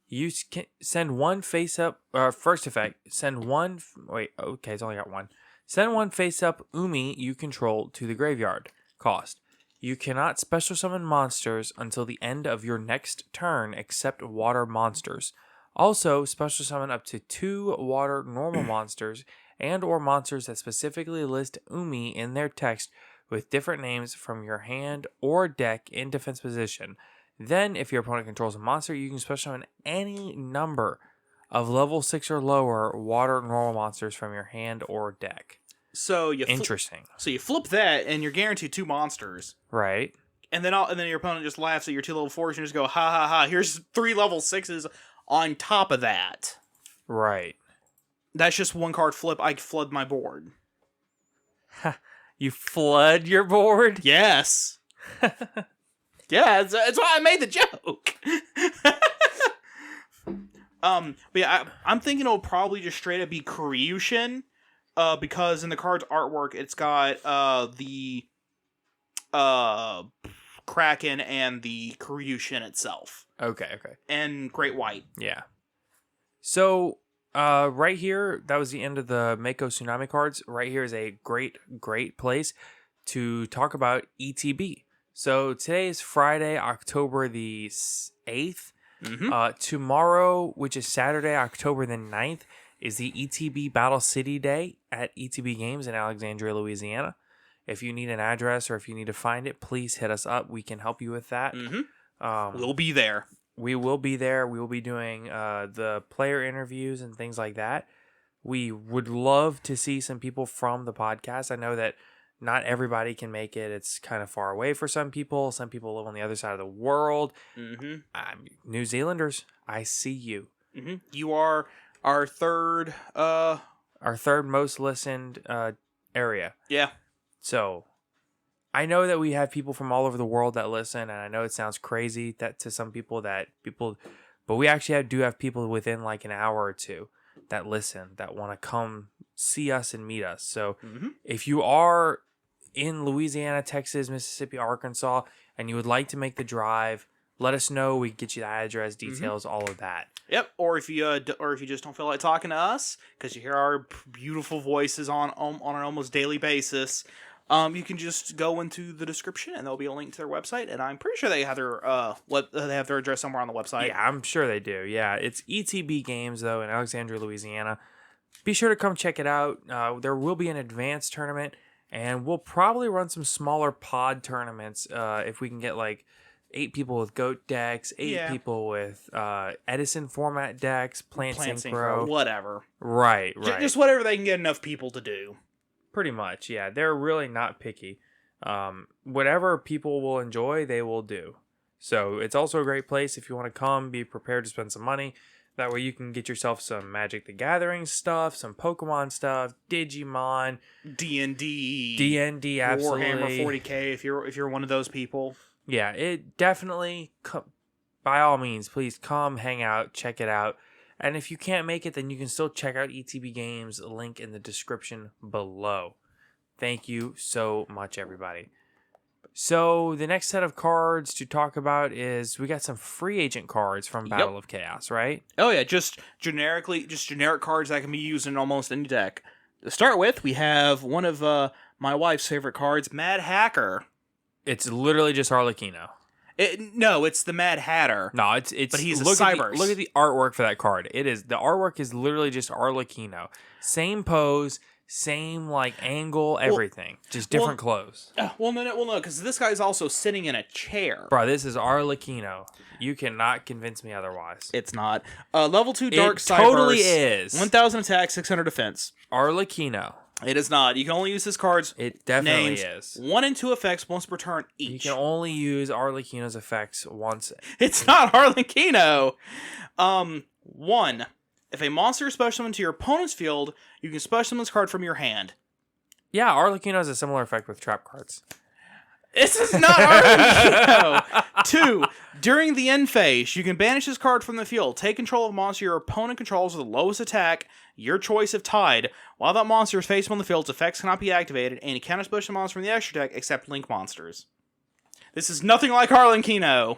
Speaker 1: You can send one face up... first effect, send one... Wait, okay, it's only got one. Send one face up Umi you control to the graveyard. Cost. You cannot special summon monsters until the end of your next turn except water monsters. Also, special summon up to 2 water normal monsters and or monsters that specifically list Umi in their text with different names from your hand or deck in defense position. Then, if your opponent controls a monster, you can special summon any number of level 6 or lower water normal monsters from your hand or deck.
Speaker 2: So you
Speaker 1: Interesting.
Speaker 2: So you flip that, and you're guaranteed 2 monsters.
Speaker 1: Right.
Speaker 2: And then your opponent just laughs at your 2 level 4s and just go, ha ha ha, here's 3 level 6s on top of that.
Speaker 1: Right.
Speaker 2: That's just one card flip. I flood my board.
Speaker 1: You flood your board?
Speaker 2: Yes. Yeah, that's why I made the joke. But yeah, I'm thinking it'll probably just straight up be Kuryushin, because in the card's artwork, it's got the Kraken and the Kuryushin itself.
Speaker 1: Okay.
Speaker 2: And Great White.
Speaker 1: Yeah. So, right here, that was the end of the Mako Tsunami cards. Right here is a great place to talk about ETB. So, today is Friday, October the 8th.
Speaker 2: Mm-hmm.
Speaker 1: Tomorrow, which is Saturday, October the 9th, is the ETB Battle City Day at ETB Games in Alexandria, Louisiana. If you need an address or if you need to find it, please hit us up. We can help you with that.
Speaker 2: Mm-hmm. We'll be there.
Speaker 1: We will be there. We will be doing the player interviews and things like that. We would love to see some people from the podcast. I know that not everybody can make it. It's kind of far away for some people. Some people live on the other side of the world.
Speaker 2: Mm-hmm.
Speaker 1: New Zealanders, I see you.
Speaker 2: Mm-hmm. You are our third
Speaker 1: most listened area.
Speaker 2: Yeah.
Speaker 1: So I know that we have people from all over the world that listen, and I know it sounds crazy that to some people, but we actually do have people within like an hour or two that listen, that want to come see us and meet us. So if you are in Louisiana, Texas, Mississippi, Arkansas, and you would like to make the drive, let us know. We can get you the address, details, all of that.
Speaker 2: Yep. Or if you just don't feel like talking to us because you hear our beautiful voices on an almost daily basis, you can just go into the description and there'll be a link to their website. And I'm pretty sure they have their address somewhere on the website.
Speaker 1: Yeah, I'm sure they do. Yeah, it's ETB Games though in Alexandria, Louisiana. Be sure to come check it out. There will be an advanced tournament, and we'll probably run some smaller pod tournaments if we can get like 8 people with GOAT decks, 8 people with Edison format decks, Plant Synchro,
Speaker 2: whatever.
Speaker 1: Right.
Speaker 2: Just whatever they can get enough people to do.
Speaker 1: Pretty much, yeah. They're really not picky. Whatever people will enjoy, they will do. So it's also a great place if you want to come, be prepared to spend some money. That way you can get yourself some Magic the Gathering stuff, some Pokemon stuff, Digimon, D&D, absolutely.
Speaker 2: Warhammer 40K if you're one of those people.
Speaker 1: Yeah, it definitely, by all means, please come, hang out, check it out. And if you can't make it, then you can still check out ETB Games, link in the description below. Thank you so much, everybody. So the next set of cards to talk about is we got some free agent cards from Battle of Chaos, right?
Speaker 2: Oh yeah, just generic cards that can be used in almost any deck. To start with, we have one of my wife's favorite cards, Mad Hacker.
Speaker 1: It's literally just Arlecchino.
Speaker 2: No, it's the Mad Hatter.
Speaker 1: No, it's but he's look at the artwork for that card. The artwork is literally just Arlecchino. Same pose, same like angle, everything. Just different clothes.
Speaker 2: No, because this guy's also sitting in a chair.
Speaker 1: Bro, this is Arlecchino. You cannot convince me otherwise.
Speaker 2: It's not. Level 2 Dark Cyberse.
Speaker 1: It totally is.
Speaker 2: 1,000 attack, 600 defense.
Speaker 1: Arlecchino.
Speaker 2: It is not. You can only use this card's
Speaker 1: It definitely is.
Speaker 2: 1 and 2 effects once per turn each.
Speaker 1: You can only use Arlecchino's effects once.
Speaker 2: It's not Arlecchino. 1. If a monster is special summmoned to your opponent's field, you can special summon this card from your hand.
Speaker 1: Yeah, Arlecchino has a similar effect with trap cards.
Speaker 2: This is not Arlecchino. 2. During the end phase, you can banish this card from the field. Take control of a monster your opponent controls with the lowest attack, your choice if tied. While that monster is facing on the field, its effects cannot be activated, and you cannot special summon monsters from the extra deck except link monsters. This is nothing like Arlecchino.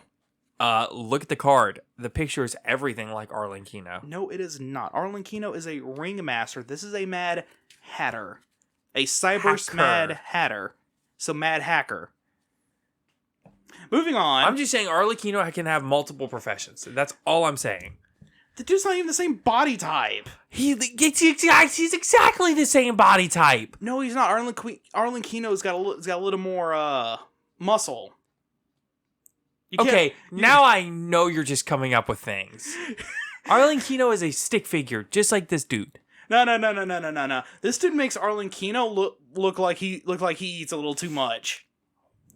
Speaker 1: Look at the card. The picture is everything like Arlecchino.
Speaker 2: No, it is not. Arlecchino is a ringmaster. This is a Mad Hatter. A Cyberse Mad Hatter. So Mad Hacker. Moving on.
Speaker 1: I'm just saying Arlecchino can have multiple professions. That's all I'm saying.
Speaker 2: The dude's not even the same body type.
Speaker 1: He's exactly the same body type.
Speaker 2: No, he's not. Arlecchino's got a little more muscle.
Speaker 1: Okay, now I know you're just coming up with things. Arlecchino is a stick figure, just like this dude.
Speaker 2: No. This dude makes Arlecchino look like he eats a little too much.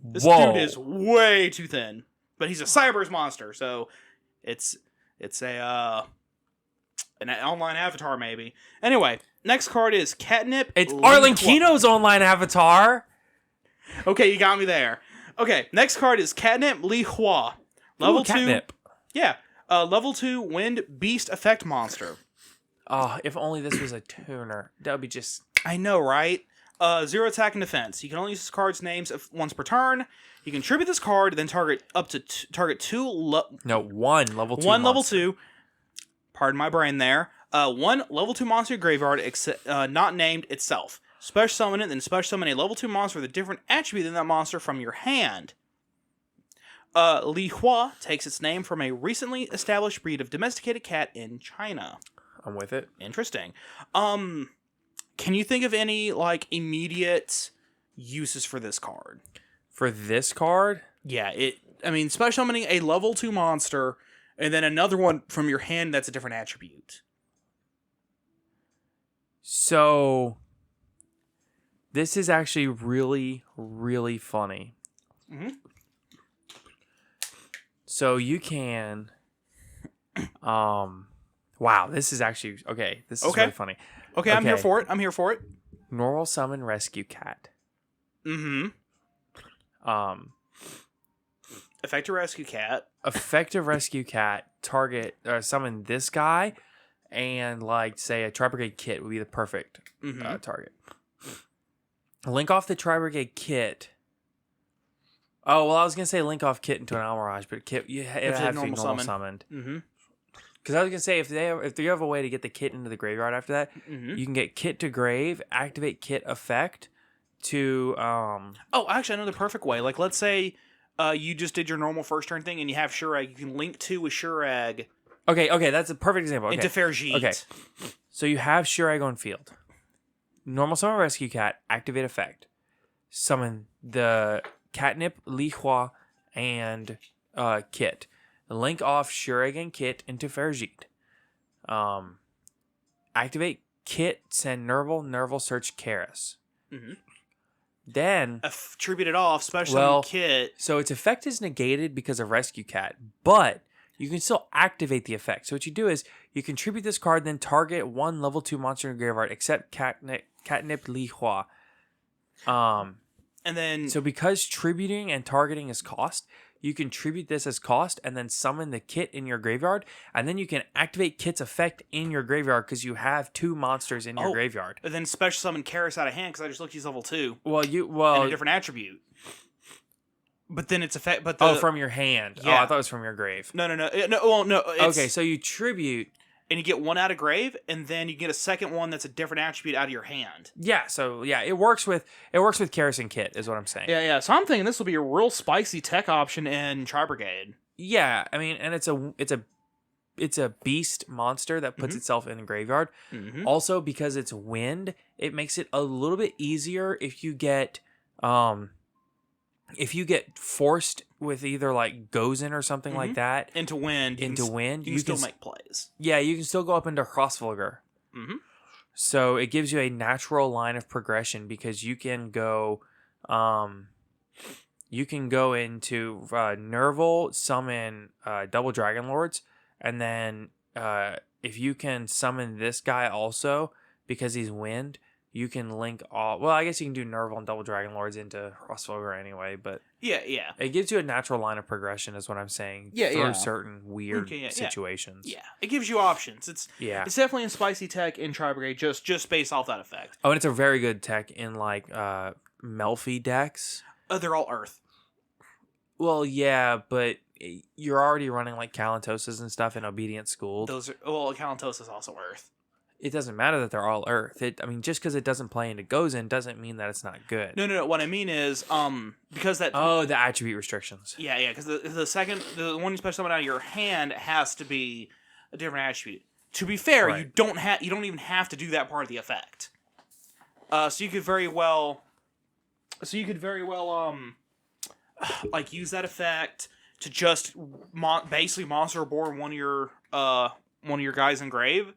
Speaker 2: This dude is way too thin. But he's a Cyberse monster, so it's an online avatar maybe. Anyway, next card is Catnip.
Speaker 1: It's Arlecchino's online avatar.
Speaker 2: Okay, you got me there. Okay, next card is Catnip Li Hua. Level 2.
Speaker 1: Catnip.
Speaker 2: Yeah. Level 2 Wind Beast Effect Monster.
Speaker 1: Oh, if only this was a tuner. That would be just...
Speaker 2: I know, right? 0 attack and defense. You can only use this card's names once per turn. You can tribute this card, then target up to target
Speaker 1: one level 2
Speaker 2: one
Speaker 1: monster.
Speaker 2: level 2. Pardon my brain there. One level 2 monster graveyard not named itself. Special summon it, then special summon a level 2 monster with a different attribute than that monster from your hand. Li Hua takes its name from a recently established breed of domesticated cat in China.
Speaker 1: I'm with it.
Speaker 2: Interesting. Can you think of any like immediate uses for this card?
Speaker 1: For this card?
Speaker 2: Yeah, special summoning a level 2 monster and then another one from your hand that's a different attribute.
Speaker 1: So, this is actually really, really funny.
Speaker 2: Mm-hmm.
Speaker 1: So you can, wow, this is actually, okay, this is really funny.
Speaker 2: Okay, I'm here for it.
Speaker 1: Normal summon rescue cat.
Speaker 2: Mm-hmm. Effective rescue cat.
Speaker 1: Effective rescue cat, target, summon this guy, and like, say, a Tri-Brigade kit would be the perfect target. Link off the Tri-Brigade kit. Oh, well, I was going to say link off kit into an Almirage, but kit, it has to be normal summoned.
Speaker 2: Mm-hmm.
Speaker 1: Because I was going to say, if you have a way to get the kit into the graveyard after that, you can get kit to grave, activate kit effect to...
Speaker 2: Oh, actually, I know the perfect way. Like, let's say you just did your normal first turn thing and you have Shurag. You can link to a Shurag.
Speaker 1: Okay, that's a perfect example.
Speaker 2: Into Fairjeet.
Speaker 1: Okay, so you have Shurag on field. Normal summon rescue cat, activate effect. Summon the... Catnip, Li Hua, and Kit. Link off Shurag and Kit into Fairjeet. Activate Kit, send Nerval, search Karis.
Speaker 2: Mm-hmm.
Speaker 1: Then...
Speaker 2: Tribute it off, special on Kit.
Speaker 1: So its effect is negated because of Rescue Cat, but you can still activate the effect. So what you do is, you contribute this card, then target one level 2 monster in graveyard, except Catnip, Li Hua.
Speaker 2: And then...
Speaker 1: So because tributing and targeting is cost, you can tribute this as cost and then summon the kit in your graveyard. And then you can activate kit's effect in your graveyard because you have 2 monsters in your graveyard.
Speaker 2: And then special summon Karis out of hand because I just looked, he's level 2.
Speaker 1: Well,
Speaker 2: and a different attribute. But then it's effect...
Speaker 1: from your hand.
Speaker 2: Yeah.
Speaker 1: Oh, I thought it was from your grave.
Speaker 2: No. Okay,
Speaker 1: so you tribute...
Speaker 2: And you get one out of grave, and then you get a second one that's a different attribute out of your hand.
Speaker 1: Yeah, so yeah, it works with Karis and Kit, is what I'm saying.
Speaker 2: Yeah. So I'm thinking this will be a real spicy tech option in Tri-Brigade.
Speaker 1: Yeah, I mean, and it's a beast monster that puts itself in the graveyard. Mm-hmm. Also, because it's wind, it makes it a little bit easier if you get forced with either like Gozen or something like that
Speaker 2: into wind, you can still make plays.
Speaker 1: Yeah, you can still go up into Crossvulgar.
Speaker 2: Mm-hmm.
Speaker 1: So it gives you a natural line of progression because you can go into Nerval, summon double Dragon Lords, and then if you can summon this guy also because he's wind, you can link all... Well, I guess you can do Nerval and double Dragon Lords into Crossvulgar anyway, but...
Speaker 2: Yeah.
Speaker 1: It gives you a natural line of progression, is what I'm saying. Through certain weird situations.
Speaker 2: Yeah. It gives you options. It's definitely a spicy tech in Tri-Brigade just based off that effect.
Speaker 1: Oh, and it's a very good tech in, like, Melfi decks.
Speaker 2: They're all Earth.
Speaker 1: Well, yeah, but you're already running, like, Kalantoses and stuff in Obedient School.
Speaker 2: Kalantos is also Earth.
Speaker 1: It doesn't matter that they're all Earth. Just because it doesn't play into Gozen doesn't mean that it's not good.
Speaker 2: No. What I mean is, because that...
Speaker 1: Oh, the attribute restrictions.
Speaker 2: Yeah, because the one you special summon out of your hand has to be a different attribute. To be fair, right. you don't even have to do that part of the effect. So you could very well, like use that effect to just basically monster reborn one of your guys in grave.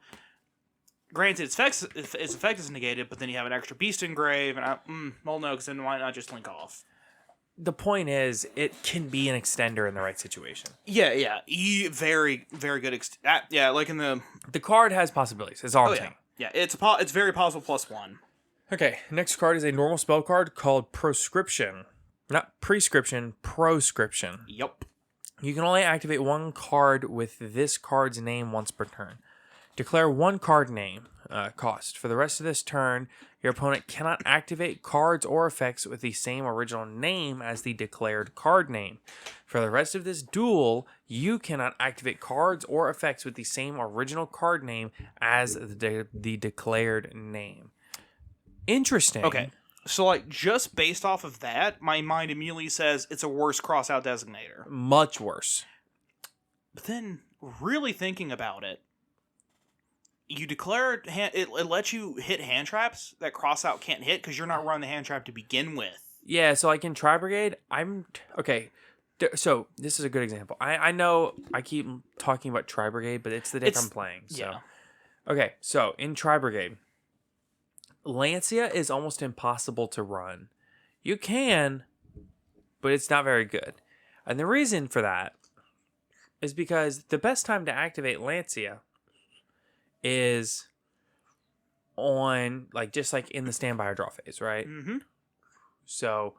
Speaker 2: Granted, its effect is negated, but then you have an extra beast in grave, and no, because then why not just link off?
Speaker 1: The point is, it can be an extender in the right situation.
Speaker 2: Yeah. Very, very good. Like in the
Speaker 1: card has possibilities. Is all I'm saying.
Speaker 2: Yeah, it's very possible +1.
Speaker 1: Okay, next card is a normal spell card called Proscription. Not Prescription, Proscription.
Speaker 2: Yep.
Speaker 1: You can only activate one card with this card's name once per turn. Declare one card name cost. For the rest of this turn, your opponent cannot activate cards or effects with the same original name as the declared card name. For the rest of this duel, you cannot activate cards or effects with the same original card name as the declared name. Interesting.
Speaker 2: Okay. So, like, just based off of that, my mind immediately says it's a worse crossout designator.
Speaker 1: Much worse.
Speaker 2: But then, really thinking about it, you declare it lets you hit hand traps that crossout can't hit because you're not running the hand trap to begin with.
Speaker 1: Yeah, so like in Tri Brigade, okay. So this is a good example. I know I keep talking about Tri Brigade, but it's the deck I'm playing. So.
Speaker 2: Yeah.
Speaker 1: Okay, so in Tri Brigade, Lancia is almost impossible to run. You can, but it's not very good. And the reason for that is because the best time to activate Lancia is on, like, just like in the standby or draw phase, right?
Speaker 2: Mm-hmm.
Speaker 1: So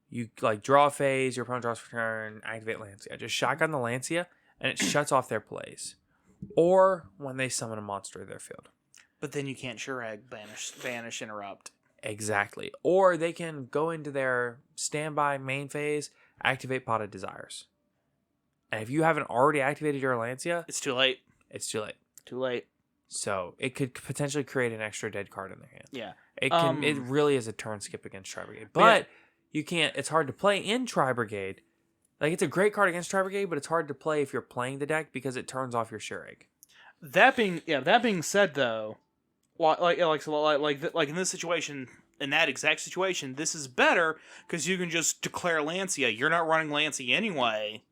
Speaker 1: you like draw a phase, your opponent draws for turn, activate Lancia. Just shotgun the Lancia, and it shuts off their plays. Or when they summon a monster to their field.
Speaker 2: But then you can't sure egg, banish, interrupt.
Speaker 1: Exactly. Or they can go into their standby main phase, activate Pot of Desires. And if you haven't already activated your Lancia,
Speaker 2: It's too late.
Speaker 1: it's too late.
Speaker 2: Too late.
Speaker 1: So it could potentially create an extra dead card in their hand.
Speaker 2: Yeah.
Speaker 1: It really is a turn skip against Tri Brigade. But you can't, it's hard to play in Tri Brigade. Like, it's a great card against Tri Brigade, but it's hard to play if you're playing the deck because it turns off your sure egg.
Speaker 2: That being said, though, like in this situation, in that exact situation, this is better because you can just declare Lancia. You're not running Lancia anyway.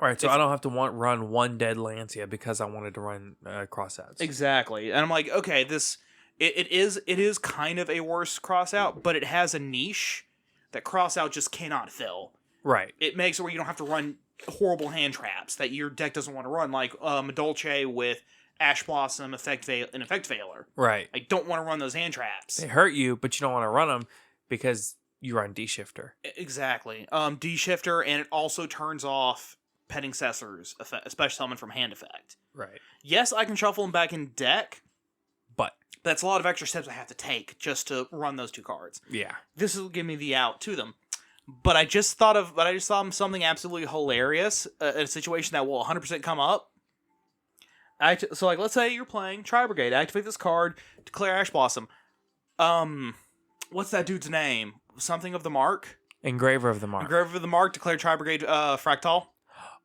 Speaker 1: Right, so I don't have to run one dead Lancia because I wanted to run crossouts.
Speaker 2: Exactly, and I'm like, okay, it is kind of a worse crossout, but it has a niche that crossout just cannot fill.
Speaker 1: Right.
Speaker 2: It makes it where you don't have to run horrible hand traps that your deck doesn't want to run, like Dolce with Ash Blossom, Effect Veiler.
Speaker 1: Right.
Speaker 2: I don't want to run those hand traps.
Speaker 1: They hurt you, but you don't want to run them because you run D-Shifter.
Speaker 2: Exactly. D-Shifter, and it also turns off Petting Cessors, especially summon from hand effect.
Speaker 1: Right.
Speaker 2: Yes, I can shuffle them back in deck,
Speaker 1: But
Speaker 2: that's a lot of extra steps I have to take just to run those two cards.
Speaker 1: yeah.
Speaker 2: This will give me the out to them. But I just thought of something absolutely hilarious in a situation that will 100% come up. So, like, let's say you're playing Tri Brigade. Activate this card, declare Ash Blossom. What's that dude's name? Something of the Mark?
Speaker 1: Engraver of the Mark.
Speaker 2: Engraver of the Mark, declare Tri Brigade Fractal.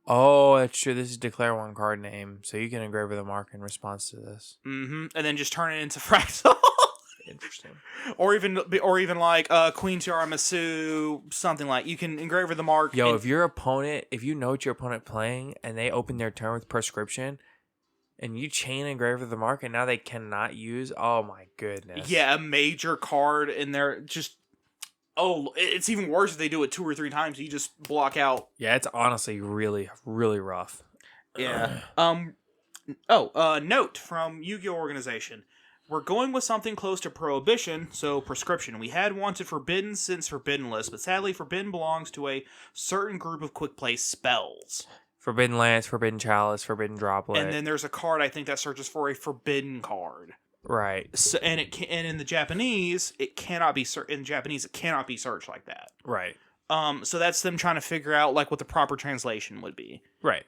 Speaker 1: Oh, that's true. This is declare one card name, so you can engraver the mark in response to this.
Speaker 2: Mm-hmm. And then just turn it into Fractal.
Speaker 1: Interesting.
Speaker 2: Or even like Queen Tiramisu, something like you can engraver the mark.
Speaker 1: Yo, if you know what your opponent playing and they open their turn with prescription, and you chain engraver the mark, and now they cannot use. Oh my goodness.
Speaker 2: Yeah, a major card in there. Just it's even worse if they do it 2 or 3 times. You just block out.
Speaker 1: Yeah, it's honestly really, really rough.
Speaker 2: Yeah. Note from Yu-Gi-Oh! Organization. We're going with something close to Prohibition, so Prescription. We had wanted Forbidden since Forbidden List, but sadly Forbidden belongs to a certain group of quick play spells.
Speaker 1: Forbidden Lance, Forbidden Chalice, Forbidden Droplet.
Speaker 2: And then there's a card I think that searches for a Forbidden card.
Speaker 1: Right.
Speaker 2: So, and in the Japanese, it cannot be in Japanese it cannot be searched like that.
Speaker 1: Right.
Speaker 2: So that's them trying to figure out like what the proper translation would be.
Speaker 1: Right.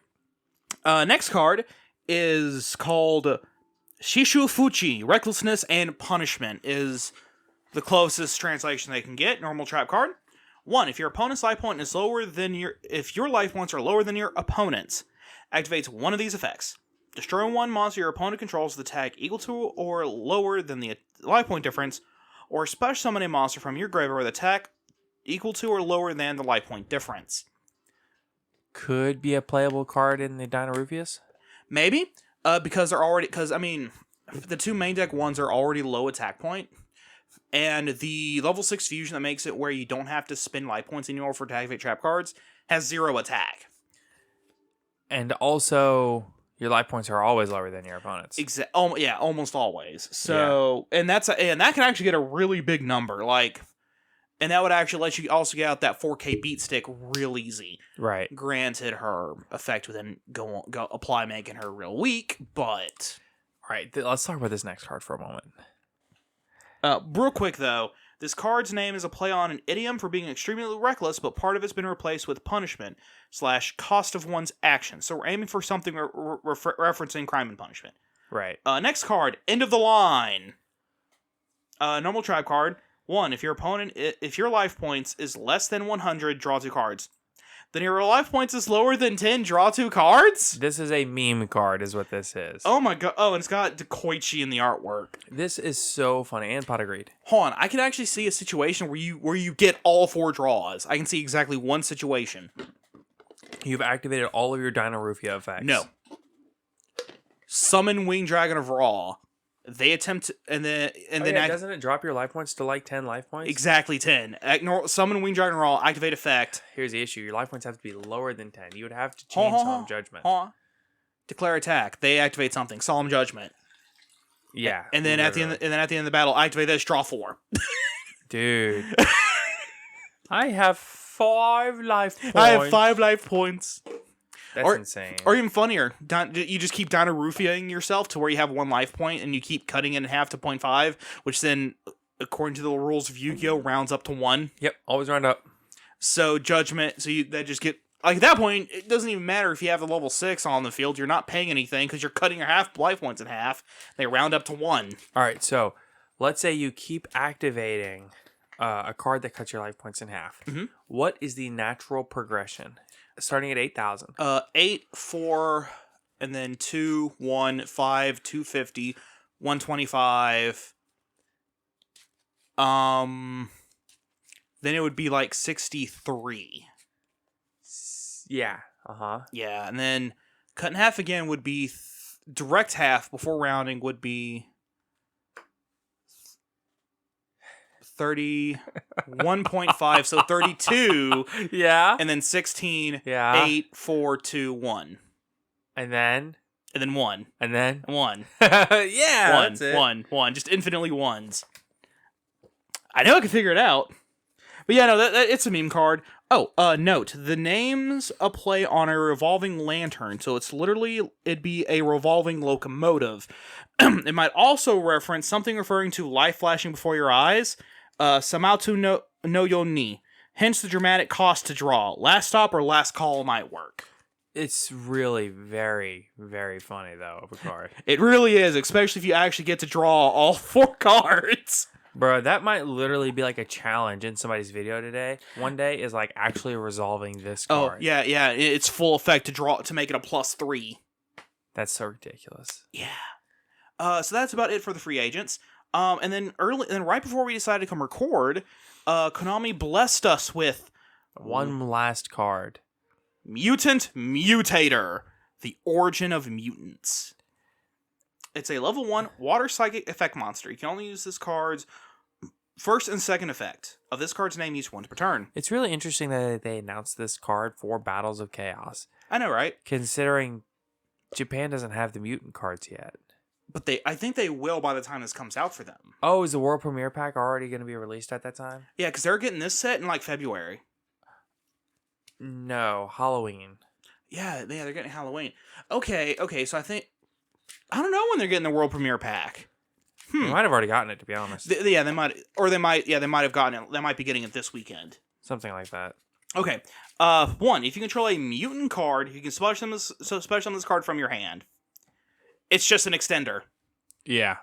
Speaker 2: Next card is called Shishu Fuchi. Recklessness and Punishment is the closest translation they can get. Normal trap card. 1. If your opponent's life point is lower than if your life points are lower than your opponent's, activates one of these effects. Destroy one monster your opponent controls with attack equal to or lower than the life point difference, or special summon a monster from your graveyard with attack equal to or lower than the life point difference.
Speaker 1: Could be a playable card in the Dyna Rufius?
Speaker 2: Maybe, because the 2 main deck ones are already low attack point, and the level 6 fusion that makes it where you don't have to spend life points anymore for to activate trap cards has 0 attack.
Speaker 1: And also, your life points are always lower than your opponent's.
Speaker 2: Almost always. So, and that can actually get a really big number. Like, And that would actually let you also get out that 4K beat stick real easy.
Speaker 1: Right.
Speaker 2: Granted, her effect would then go apply, making her real weak, but...
Speaker 1: All right, let's talk about this next card for a moment.
Speaker 2: Real quick, though, this card's name is a play on an idiom for being extremely reckless, but part of it's been replaced with punishment / cost of one's action. So we're aiming for something referencing crime and punishment.
Speaker 1: Right.
Speaker 2: Next card, End of the Line. Normal trap card. 1. If your life points is less than 100, draw 2 cards. Then your life points is lower than 10, draw 2 cards?
Speaker 1: This is a meme card is what this is.
Speaker 2: Oh my god. Oh, and it's got Koichi in the artwork.
Speaker 1: This is so funny. And pot agreed.
Speaker 2: Hold on. I can actually see a situation where you get all 4 draws. I can see exactly one situation.
Speaker 1: You've activated all of your Dyna Roofia effects.
Speaker 2: No. Summon Winged Dragon of Ra. They attempt
Speaker 1: doesn't it drop your life points to like 10 life points?
Speaker 2: Exactly 10. Summon Winged Dragon of Ra, activate effect.
Speaker 1: Here's the issue. Your life points have to be lower than 10. You would have to change Solemn Judgment.
Speaker 2: Declare attack. They activate something. Solemn Judgment.
Speaker 1: Yeah.
Speaker 2: And then at the end of the battle, activate this, draw 4.
Speaker 1: Dude. I have 5 life points.
Speaker 2: I have 5 life points.
Speaker 1: That's insane.
Speaker 2: Or even funnier, you just keep Dyna Roofiaing yourself to where you have 1 life point and you keep cutting it in half to 0.5, which then, according to the rules of Yu-Gi-Oh, rounds up to 1.
Speaker 1: Yep, always round up.
Speaker 2: So Judgment, that just get... Like, at that point, it doesn't even matter if you have a level 6 on the field. You're not paying anything because you're cutting your life points in half. They round up to 1.
Speaker 1: All right, so let's say you keep activating a card that cuts your life points in half.
Speaker 2: Mm-hmm.
Speaker 1: What is the natural progression? Starting at 8,000.
Speaker 2: 8, 4, and then 2, 1, 5, 250, 125. Then it would be like 63.
Speaker 1: Yeah. Uh-huh.
Speaker 2: Yeah, and then cut in half again would be direct half before rounding would be 31.5, so 32.
Speaker 1: Yeah.
Speaker 2: And then 16,
Speaker 1: Yeah.
Speaker 2: 8, 4, 2, 1.
Speaker 1: And then
Speaker 2: 1.
Speaker 1: And then
Speaker 2: 1.
Speaker 1: yeah.
Speaker 2: 1,
Speaker 1: That's it.
Speaker 2: 1. Just infinitely ones. I know I can figure it out. But yeah, no, it's a meme card. Oh, note, the name's a play on a revolving lantern, so it'd be a revolving locomotive. It might also reference something referring to life flashing before your eyes. Samautu no yo ni. Hence the dramatic cost to draw. Last stop or last call might work.
Speaker 1: It's really very, very funny, though, of a card.
Speaker 2: It really is, especially if you actually get to draw all 4 cards.
Speaker 1: Bro, that might literally be like a challenge in somebody's video today. One day is like actually resolving this card.
Speaker 2: Oh, yeah. It's full effect to make it a +3.
Speaker 1: That's so ridiculous.
Speaker 2: Yeah. So that's about it for the free agents. And then right before we decided to come record, Konami blessed us with
Speaker 1: one last card.
Speaker 2: Mutant Mutator, the origin of mutants. It's a level 1 water psychic effect monster. You can only use this card's first and second effect of this card's name each once per turn.
Speaker 1: It's really interesting that they announced this card for Battles of Chaos.
Speaker 2: I know, right?
Speaker 1: Considering Japan doesn't have the mutant cards yet.
Speaker 2: But I think they will by the time this comes out for them.
Speaker 1: Oh, is the World Premiere Pack already going to be released at that time?
Speaker 2: Yeah, because they're getting this set in like February.
Speaker 1: No, Halloween.
Speaker 2: Yeah, they're getting Halloween. Okay, so I don't know when they're getting the World Premiere Pack.
Speaker 1: They might have already gotten it, to be honest.
Speaker 2: They might have gotten it. They might be getting it this weekend.
Speaker 1: Something like that.
Speaker 2: Okay. 1, if you control a mutant card, you can special summon this card from your hand. It's just an extender.
Speaker 1: Yeah.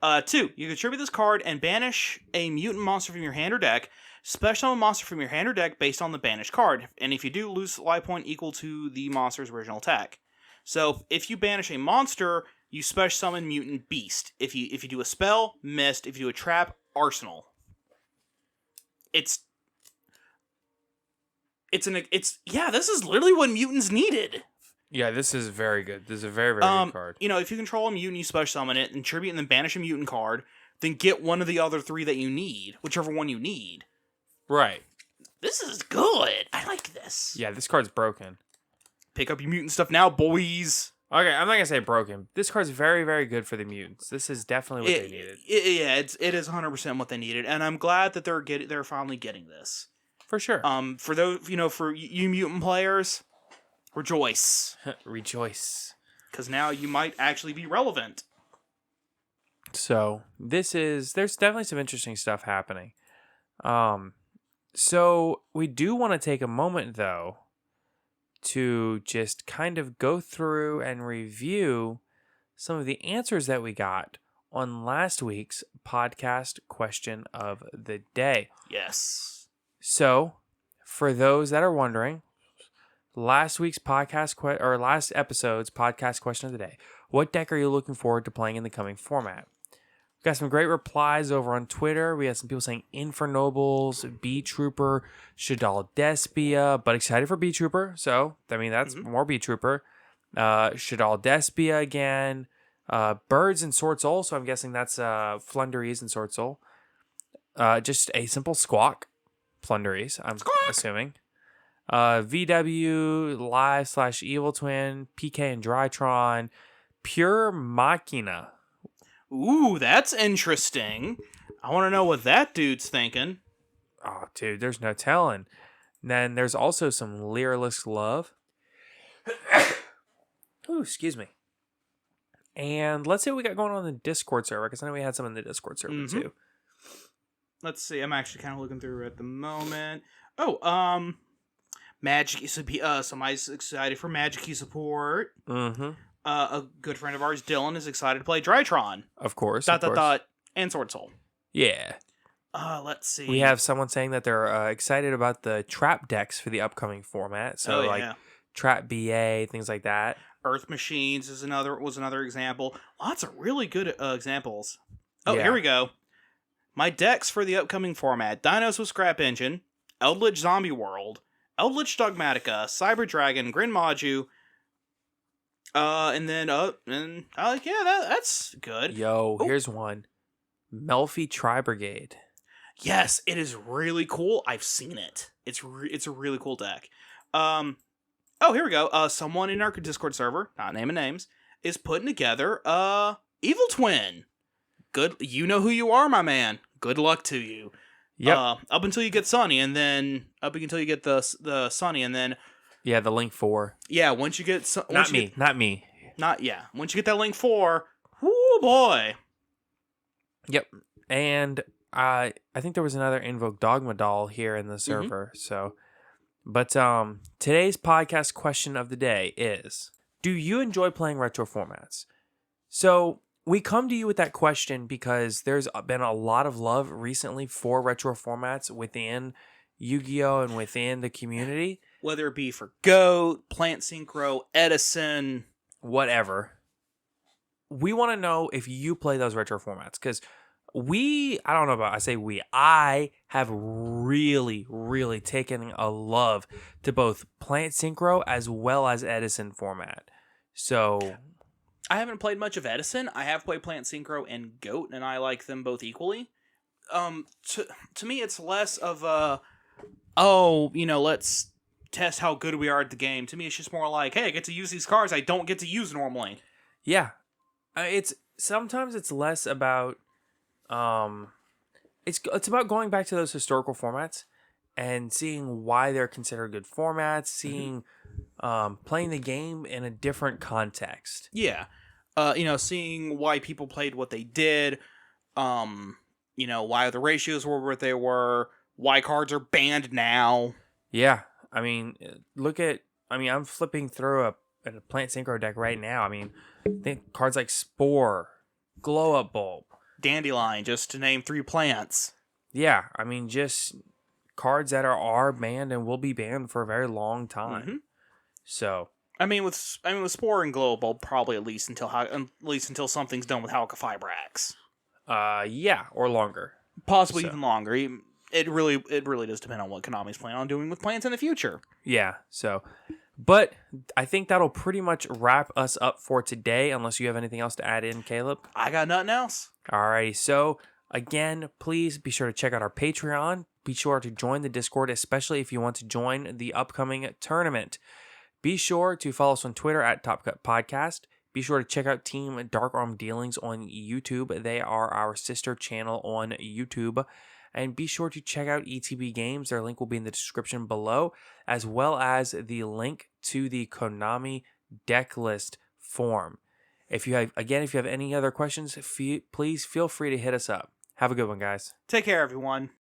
Speaker 2: 2, you contribute this card and banish a mutant monster from your hand or deck. Special summon a monster from your hand or deck based on the banished card. And if you do, lose life point equal to the monster's original attack. So if you banish a monster, you special summon Mutant Beast. If you do a spell, Mist. If you do a trap, Arsenal. This is literally what mutants needed.
Speaker 1: Yeah, this is very good. This is a very, very good card.
Speaker 2: If you control a mutant, you special summon it, and tribute and then banish a mutant card, then get one of the other 3 that you need, whichever one you need.
Speaker 1: Right.
Speaker 2: This is good. I like this.
Speaker 1: Yeah, this card's broken.
Speaker 2: Pick up your mutant stuff now, boys.
Speaker 1: Okay, I'm not gonna say broken. This card's very, very good for the mutants. This is definitely what they needed.
Speaker 2: It is 100% what they needed, and I'm glad that they're finally getting this.
Speaker 1: For sure.
Speaker 2: For those for you mutant players, rejoice.
Speaker 1: Rejoice.
Speaker 2: Because now you might actually be relevant.
Speaker 1: So there's definitely some interesting stuff happening. So we do want to take a moment though to just kind of go through and review some of the answers that we got on last week's podcast question of the day.
Speaker 2: Yes.
Speaker 1: So for those that are wondering, last week's last episode's podcast question of the day: what deck are you looking forward to playing in the coming format? We got some great replies over on Twitter. We had some people saying Infernobles, B Trooper, Shadal Despia, but excited for B Trooper. So, I mean, that's more B Trooper. Shadal Despia again. Birds and Sword Soul. So I'm guessing that's Flunderies and Sword Soul. Just a simple Squawk Flunderies, I'm assuming. VW, Live / Evil Twin, PK and Drytron, Pure Machina.
Speaker 2: Ooh, that's interesting. I want to know what that dude's thinking.
Speaker 1: Oh, dude, there's no telling. Then there's also some Lyrilisk Love. Ooh, excuse me. And let's see what we got going on in the Discord server, because I know we had some in the Discord server too.
Speaker 2: Let's see. I'm actually kind of looking through at the moment. Oh, Magic. Somebody's excited for Magic Key support.
Speaker 1: Mm-hmm.
Speaker 2: A good friend of ours, Dylan, is excited to play Drytron.
Speaker 1: Of course.
Speaker 2: And Sword Soul.
Speaker 1: Yeah.
Speaker 2: Let's see.
Speaker 1: We have someone saying that they're excited about the trap decks for the upcoming format. So Trap BA, things like that.
Speaker 2: Earth Machines was another example. Lots of really good examples. Oh, Here we go. My decks for the upcoming format: Dinos with Scrap Engine, Eldritch Zombie World, Eldritch Dogmatica, Cyber Dragon, Grin Maju. That's good.
Speaker 1: Here's one. Melfi Tri-Brigade.
Speaker 2: Yes, it is really cool. I've seen it. It's a really cool deck. Here we go. Someone in our Discord server, not naming names, is putting together Evil Twin. Good. You know who you are, my man. Good luck to you.
Speaker 1: Yep.
Speaker 2: Up until you get Sunny, and then up until you get the Sunny, and then
Speaker 1: the Link 4.
Speaker 2: Yeah, once you get
Speaker 1: Not me.
Speaker 2: Once you get that Link 4, whoo boy.
Speaker 1: Yep. And I think there was another Invoke Dogma doll here in the server. So, but today's podcast question of the day is: do you enjoy playing retro formats? So we come to you with that question because there's been a lot of love recently for retro formats within Yu-Gi-Oh! And within the community.
Speaker 2: Whether it be for Goat, Plant Synchro, Edison,
Speaker 1: whatever. We want to know if you play those retro formats, because I have really, really taken a love to both Plant Synchro as well as Edison format. So
Speaker 2: I haven't played much of Edison. I have played Plant Synchro and Goat, and I like them both equally. To me, it's less of let's test how good we are at the game. To me, it's just more like, hey, I get to use these cards I don't get to use normally.
Speaker 1: Yeah. Sometimes it's less about it's about going back to those historical formats and seeing why they're considered good formats, seeing playing the game in a different context.
Speaker 2: Yeah. Seeing why people played what they did, why the ratios were what they were, why cards are banned now.
Speaker 1: Yeah. I mean, I'm flipping through a Plant Synchro deck right now. I mean, think cards like Spore, Glow Up Bulb,
Speaker 2: Dandelion, just to name 3 plants.
Speaker 1: Yeah, I mean, just cards that are banned and will be banned for a very long time. Mm-hmm. So,
Speaker 2: with Spore and Glow Up Bulb, probably at least until something's done with Halka-Fibrax.
Speaker 1: Or longer,
Speaker 2: possibly even longer. It really does depend on what Konami's planning on doing with plants in the future.
Speaker 1: Yeah. So, but I think that'll pretty much wrap us up for today, unless you have anything else to add in, Caleb.
Speaker 2: I got nothing else.
Speaker 1: Alrighty. So again, please be sure to check out our Patreon. Be sure to join the Discord, especially if you want to join the upcoming tournament. Be sure to follow us on Twitter at Top Cut Podcast. Be sure to check out Team Dark Arm Dealings on YouTube. They are our sister channel on YouTube. And be sure to check out ETB Games. Their link will be in the description below, as well as the link to the Konami Decklist form. If you have any other questions, please feel free to hit us up. Have a good one, guys.
Speaker 2: Take care, everyone.